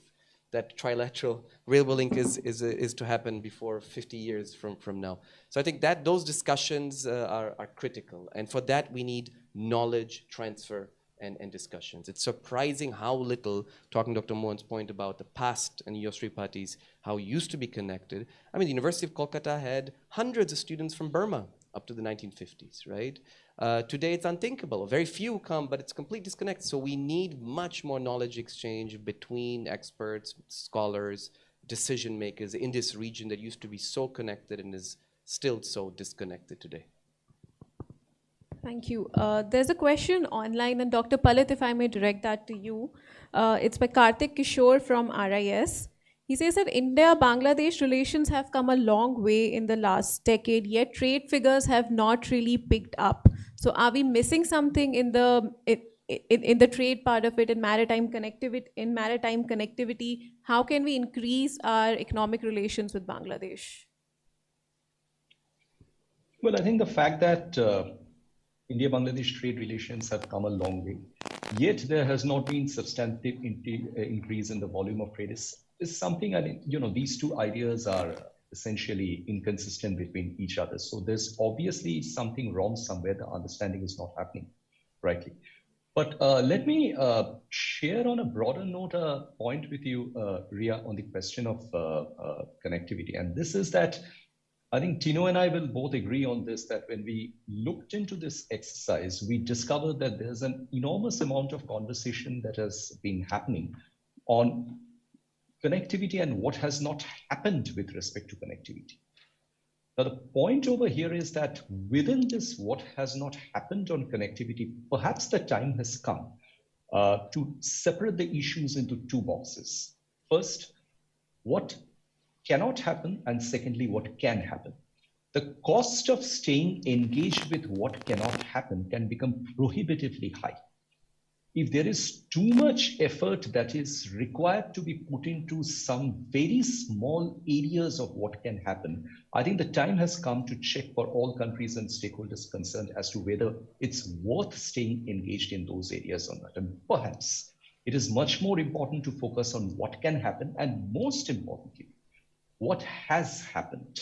that trilateral railway link is to happen before 50 years from now. So I think that those discussions are critical, and for that we need knowledge transfer and discussions. It's surprising how little, talking Dr. Mohan's point about the past and your three parties, how it used to be connected. I mean, the University of Kolkata had hundreds of students from Burma up to the 1950s, right? Today it's unthinkable. Very few come, but it's complete disconnect. So we need much more knowledge exchange between experts, scholars, decision makers in this region that used to be so connected and is still so disconnected today. Thank you. There's a question online, and Dr. Palit, if I may direct that to you. It's by Karthik Kishore from RIS. He says that India-Bangladesh relations have come a long way in the last decade, yet trade figures have not really picked up. So are we missing something in the trade part of it, in maritime connectivity? How can we increase our economic relations with Bangladesh? Well, I think the fact that India-Bangladesh trade relations have come a long way, yet there has not been substantive increase in the volume of trade is something, I think, these two ideas are essentially inconsistent between each other. So there's obviously something wrong somewhere. The understanding is not happening rightly. But let me share on a broader note a point with you, Ria, on the question of connectivity. And this is that I think Tino and I will both agree on this, that when we looked into this exercise, we discovered that there's an enormous amount of conversation that has been happening on connectivity and what has not happened with respect to connectivity. Now, the point over here is that within this, what has not happened on connectivity, perhaps the time has come to separate the issues into two boxes. First, what cannot happen, and secondly, what can happen. The cost of staying engaged with what cannot happen can become prohibitively high. If there is too much effort that is required to be put into some very small areas of what can happen, I think the time has come to check for all countries and stakeholders concerned as to whether it's worth staying engaged in those areas or not. And perhaps it is much more important to focus on what can happen, and most importantly, what has happened.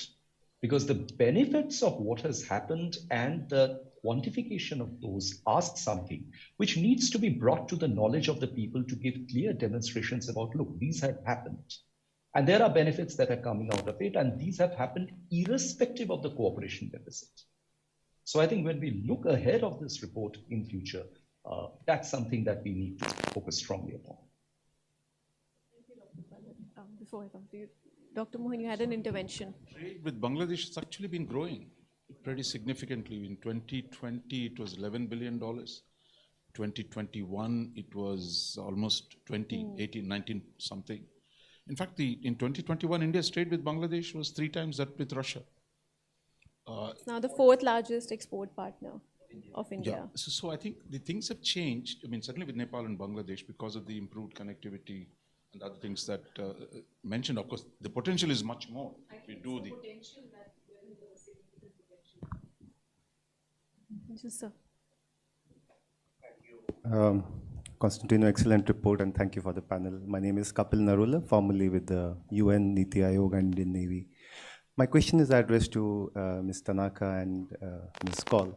Because the benefits of what has happened and the quantification of those ask something which needs to be brought to the knowledge of the people to give clear demonstrations about, look, these have happened. And there are benefits that are coming out of it, and these have happened irrespective of the cooperation deficit. So I think when we look ahead of this report in future, that's something that we need to focus strongly upon. Before I come to you, Dr. Mohan, you had an intervention. Trade with Bangladesh has actually been growing pretty significantly. In 2020, it was $11 billion. 2021, it was almost 18, 19 something. In fact, in 2021, India's trade with Bangladesh was 3 times that with Russia. It's now the 4th largest export partner of India. Yeah. So I think the things have changed. I mean, certainly with Nepal and Bangladesh, because of the improved connectivity and other things that mentioned. Of course, the potential is much more. We do the potential that there is a significant potential. Just sir. Thank you. Constantino, excellent report, and thank you for the panel. My name is Kapil Narula, formerly with the UN, Niti Aayog, and Indian Navy. My question is addressed to Ms. Tanaka and Ms. Kaul.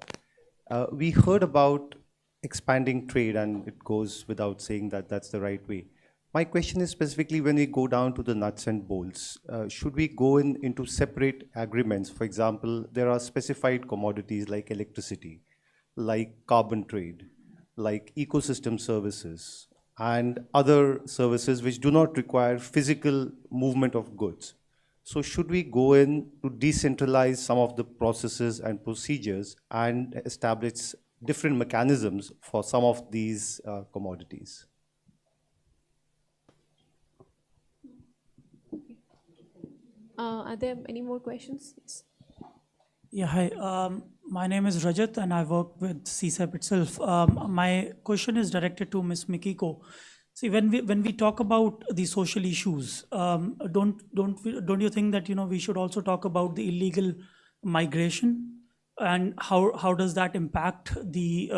We heard about expanding trade, and it goes without saying that that's the right way. My question is specifically when we go down to the nuts and bolts, should we go into separate agreements? For example, there are specified commodities like electricity, like carbon trade, like ecosystem services, and other services which do not require physical movement of goods. So should we go in to decentralize some of the processes and procedures and establish different mechanisms for some of these commodities? Are there any more questions? Yes. Yeah, hi. My name is Rajat and I work with CSEP itself. My question is directed to Ms. Mikiko. See, when we talk about the social issues, don't you think that we should also talk about the illegal migration and how does that impact the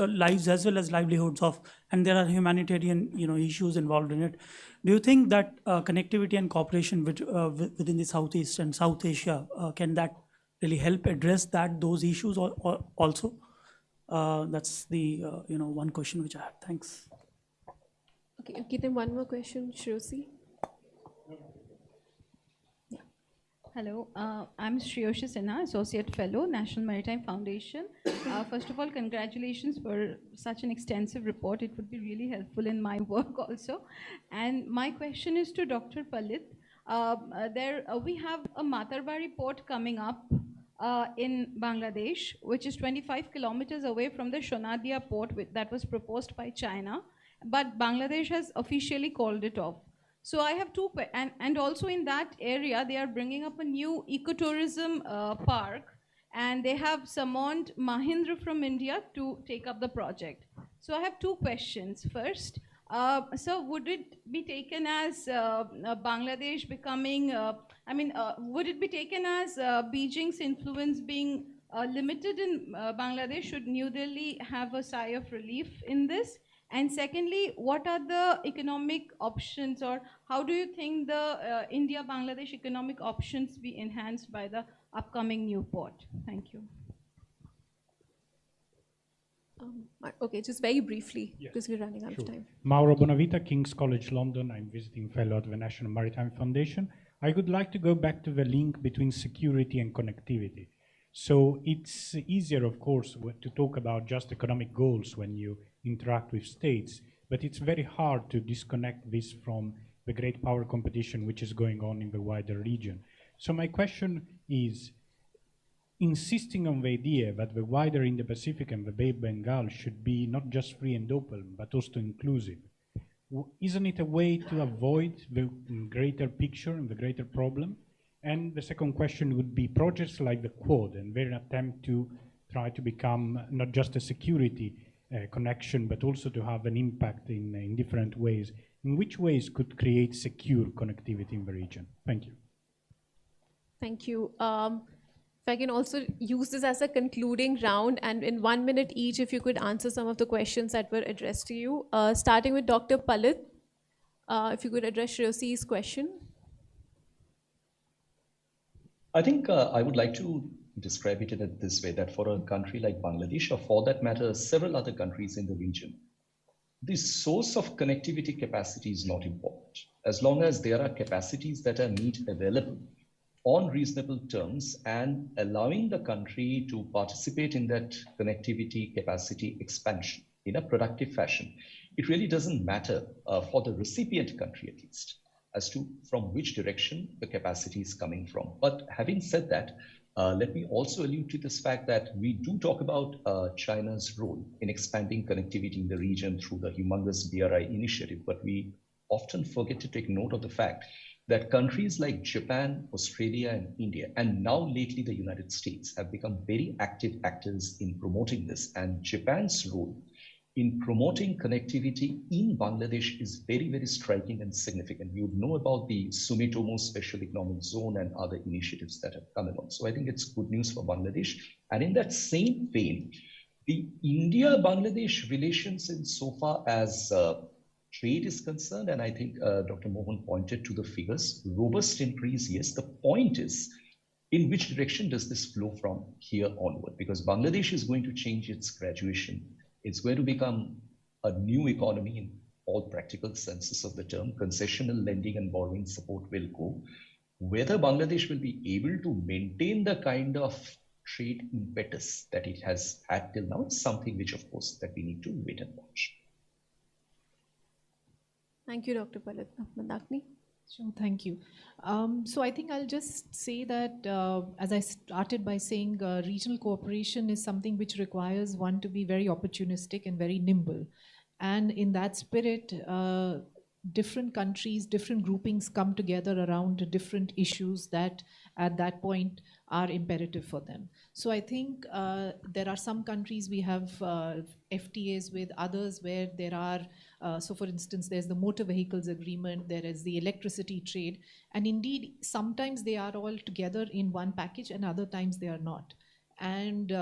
lives as well as livelihoods of, and there are humanitarian issues involved in it. Do you think that connectivity and cooperation within the Southeast and South Asia can that really help address those issues or also? That's the one question which I have. Thanks. Okay, then one more question, Shruti. Yeah. Hello, I'm Shreyoshi Sinha, Associate Fellow, National Maritime Foundation. First of all, congratulations for such an extensive report. It would be really helpful in my work also. And my question is to Dr. Palit. We have a Matarbari port coming up in Bangladesh, which is 25 kilometers away from the Shonadia port that was proposed by China, but Bangladesh has officially called it off. So I have two, and also in that area, they are bringing up a new ecotourism park, and they have summoned Mahindra from India to take up the project. So I have two questions. First, so would it be taken as Bangladesh becoming, would it be taken as Beijing's influence being limited in Bangladesh? Should New Delhi have a sigh of relief in this? And secondly, what are the economic options, or how do you think the India-Bangladesh economic options be enhanced by the upcoming new port? Thank you. Okay, just very briefly, because we're running out of time. Mauro Bonavita, King's College London. I'm visiting fellow at the National Maritime Foundation. I would like to go back to the link between security and connectivity. So it's easier, of course, to talk about just economic goals when you interact with states, but it's very hard to disconnect this from the great power competition which is going on in the wider region. So my question is, insisting on the idea that the wider Indo-Pacific and the Bay of Bengal should be not just free and open, but also inclusive, isn't it a way to avoid the greater picture and the greater problem? And the second question would be projects like the Quad and their attempt to try to become not just a security connection, but also to have an impact in different ways. In which ways could create secure connectivity in the region? Thank you. Thank you. If I can also use this as a concluding round, and in 1 minute each, if you could answer some of the questions that were addressed to you. Starting with Dr. Palit, if you could address Shreyosi's question. I think I would like to describe it in this way, that for a country like Bangladesh, or for that matter, several other countries in the region, the source of connectivity capacity is not important. As long as there are capacities that are made available on reasonable terms and allowing the country to participate in that connectivity capacity expansion in a productive fashion, it really doesn't matter for the recipient country at least as to from which direction the capacity is coming from. But having said that, let me also allude to this fact that we do talk about China's role in expanding connectivity in the region through the humongous BRI initiative, but we often forget to take note of the fact that countries like Japan, Australia, and India, and now lately the United States, have become very active actors in promoting this. And Japan's role in promoting connectivity in Bangladesh is very, very striking and significant. You would know about the Sumitomo Special Economic Zone and other initiatives that have come along. So I think it's good news for Bangladesh. And in that same vein, the India-Bangladesh relations insofar as trade is concerned, and I think Dr. Mohan pointed to the figures, robust increase, yes. The point is, in which direction does this flow from here onward? Because Bangladesh is going to change its graduation. It's going to become a new economy in all practical senses of the term. Concessional lending and borrowing support will go. Whether Bangladesh will be able to maintain the kind of trade impetus that it has had till now is something which, of course, that we need to wait and watch. Thank you, Dr. Palit. Mandakini. Sure, thank you. So I think I'll just say that, as I started by saying, regional cooperation is something which requires one to be very opportunistic and very nimble. And in that spirit, different countries, different groupings come together around different issues that at that point are imperative for them. So I think there are some countries we have FTAs with, others where there are, so for instance, there's the motor vehicles agreement, there is the electricity trade, and indeed, sometimes they are all together in one package and other times they are not. And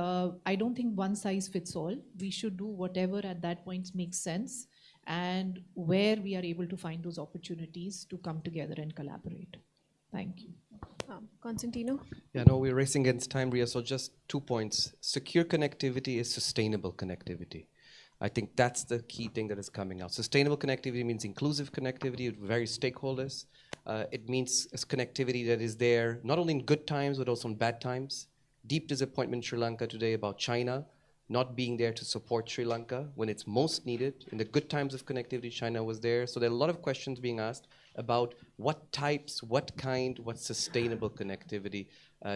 I don't think one size fits all. We should do whatever at that point makes sense and where we are able to find those opportunities to come together and collaborate. Thank you. Constantino? Yeah, no, we're racing against time, Ria, so just 2 points. Secure connectivity is sustainable connectivity. I think that's the key thing that is coming out. Sustainable connectivity means inclusive connectivity with various stakeholders. It means connectivity that is there not only in good times, but also in bad times. Deep disappointment in Sri Lanka today about China not being there to support Sri Lanka when it's most needed. In the good times of connectivity, China was there. So there are a lot of questions being asked about what types, what kind, what sustainable connectivity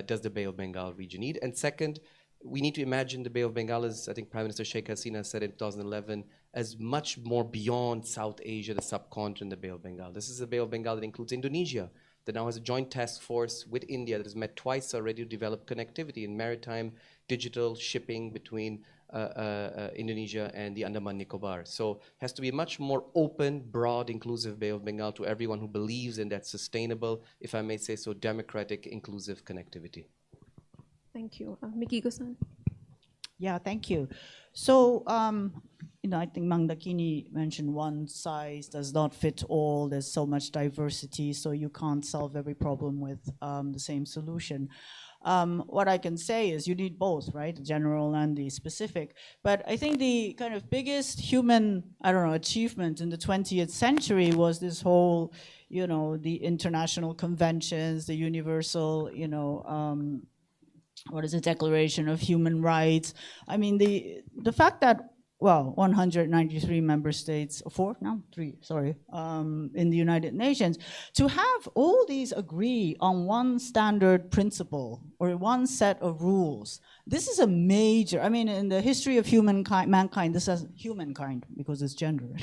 does the Bay of Bengal region need. And second, we need to imagine the Bay of Bengal, as I think Prime Minister Sheikh Hasina said in 2011, as much more beyond South Asia, the subcontinent, the Bay of Bengal. This is the Bay of Bengal that includes Indonesia, that now has a joint task force with India that has met twice already to develop connectivity in maritime, digital shipping between Indonesia and the Andaman Nicobar. So it has to be a much more open, broad, inclusive Bay of Bengal to everyone who believes in that sustainable, if I may say so, democratic, inclusive connectivity. Thank you. Mikiko-san. Yeah, thank you. So, I think Mandakini mentioned one size does not fit all. There's so much diversity, so you can't solve every problem with the same solution. What I can say is you need both, right? The general and the specific. But I think the kind of biggest human, achievement in the 20th century was this whole, the international conventions, the universal, Declaration of Human Rights. I mean, the fact that, 193 member states, in the United Nations, to have all these agree on one standard principle or one set of rules, this is a major, in the history of mankind, this is humankind because it's gender.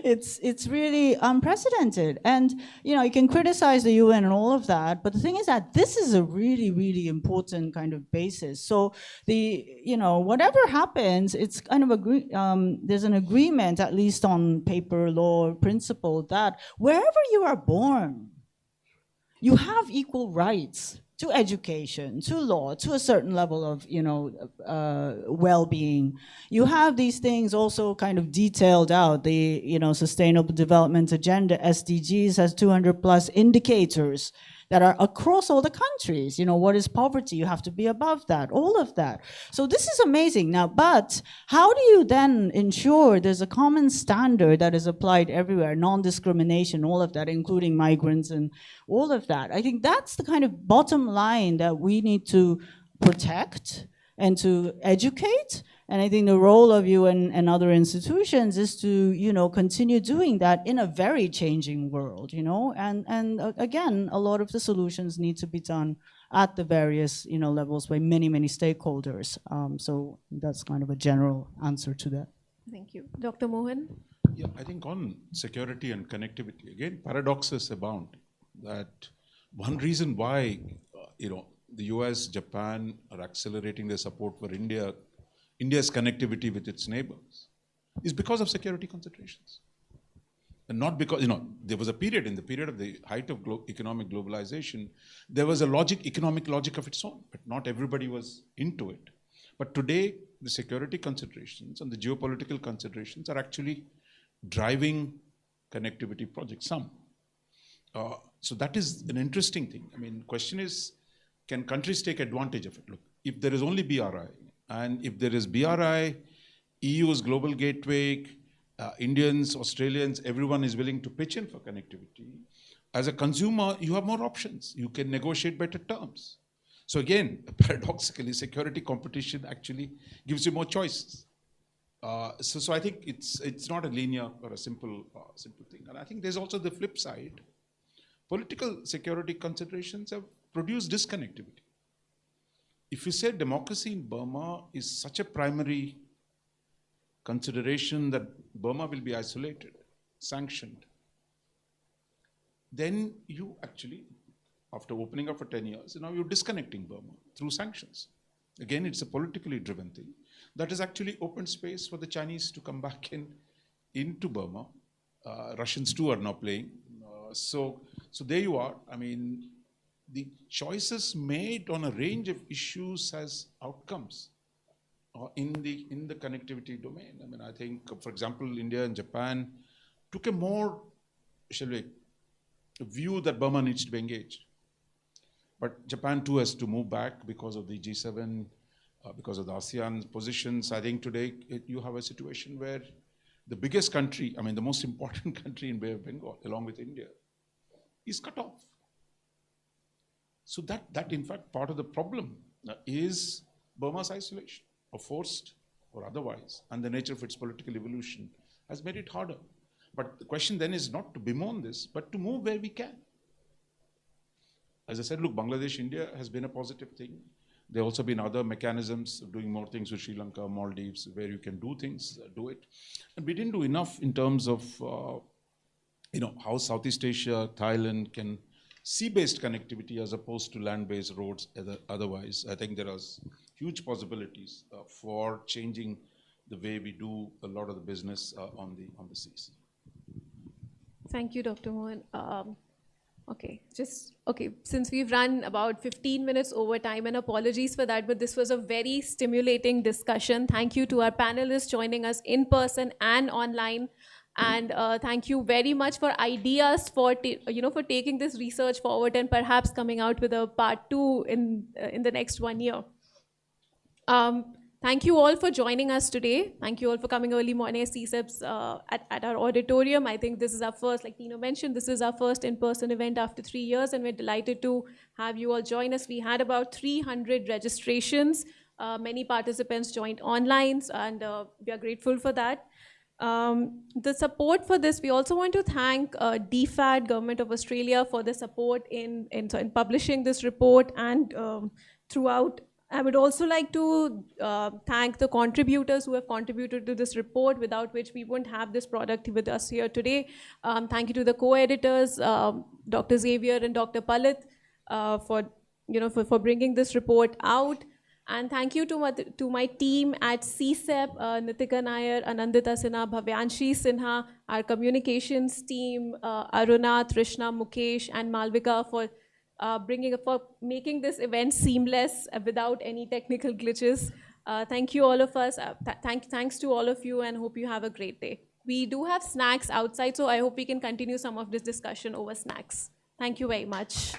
It's really unprecedented. And, you can criticize the UN and all of that, but the thing is that this is a really, really important kind of basis. So whatever happens, it's kind of there's an agreement, at least on paper, law, principle, that wherever you are born, you have equal rights to education, to law, to a certain level of, well-being. You have these things also kind of detailed out. The, Sustainable Development Agenda, SDGs, has 200 plus indicators that are across all the countries. What is poverty? You have to be above that, all of that. So this is amazing. Now, but how do you then ensure there's a common standard that is applied everywhere, non-discrimination, all of that, including migrants and all of that? I think that's the kind of bottom line that we need to protect and to educate. And I think the role of you and other institutions is to, continue doing that in a very changing world, and again, a lot of the solutions need to be done at the various, levels by many, many stakeholders. So that's kind of a general answer to that. Thank you. Dr. Mohan? Yeah, I think on security and connectivity, again, paradoxes abound. That one reason why, the US, Japan are accelerating their support for India's connectivity with its neighbors is because of security considerations. And not because, there was a period, in the period of the height of economic globalization, there was a economic logic of its own, but not everybody was into it. But today, the security considerations and the geopolitical considerations are actually driving connectivity projects, some. So that is an interesting thing. I mean, question is, can countries take advantage of it? Look, if there is only BRI, and if there is BRI, EU's global gateway, Indians, Australians, everyone is willing to pitch in for connectivity. As a consumer, you have more options. You can negotiate better terms. So again, paradoxically, security competition actually gives you more choices. So I think it's not a linear or a simple thing. And I think there's also the flip side. Political security considerations have produced disconnectivity. If you say democracy in Burma is such a primary consideration that Burma will be isolated, sanctioned, then you actually, after opening up for 10 years, now you're disconnecting Burma through sanctions. Again, it's a politically driven thing. That has actually opened space for the Chinese to come back into Burma. Russians too are now playing. So there you are. I mean, the choices made on a range of issues has outcomes in the connectivity domain. I mean, I think, for example, India and Japan took a more, view that Burma needs to be engaged. But Japan too has to move back because of the G7, because of the ASEAN positions. I think today you have a situation where the biggest country, the most important country in Bay of Bengal, along with India, is cut off. So that in fact, part of the problem is Burma's isolation, or forced or otherwise, and the nature of its political evolution has made it harder. But the question then is not to bemoan this, but to move where we can. As I said, look, Bangladesh, India has been a positive thing. There have also been other mechanisms of doing more things with Sri Lanka, Maldives, where you can do things, do it. And we didn't do enough in terms of, how Southeast Asia, Thailand can sea-based connectivity as opposed to land-based roads otherwise. I think there are huge possibilities for changing the way we do a lot of the business on the seas. Thank you, Dr. Mohan. Since we've run about 15 minutes over time, and apologies for that, but this was a very stimulating discussion. Thank you to our panelists joining us in person and online. And thank you very much for ideas for taking this research forward and perhaps coming out with a part 2 in the next 1 year. Thank you all for joining us today. Thank you all for coming early morning at CSEP's at our auditorium. I think this is our first, like Tino mentioned, this is our first in-person event after 3 years, and we're delighted to have you all join us. We had about 300 registrations. Many participants joined online, and we are grateful for that. The support for this, we also want to thank DFAT, Government of Australia, for the support in publishing this report and throughout. I would also like to thank the contributors who have contributed to this report, without which we wouldn't have this product with us here today. Thank you to the co-editors, Dr. Xavier and Dr. Palit, for bringing this report out. And thank you to my team at CSEP, Nitika Nair, Anandita Sinha, Bhavyanshi Sinha, our communications team, Aruna, Trishna, Mukesh, and Malvika for making this event seamless without any technical glitches. Thank you all of us. Thanks to all of you, and hope you have a great day. We do have snacks outside, so I hope we can continue some of this discussion over snacks. Thank you very much.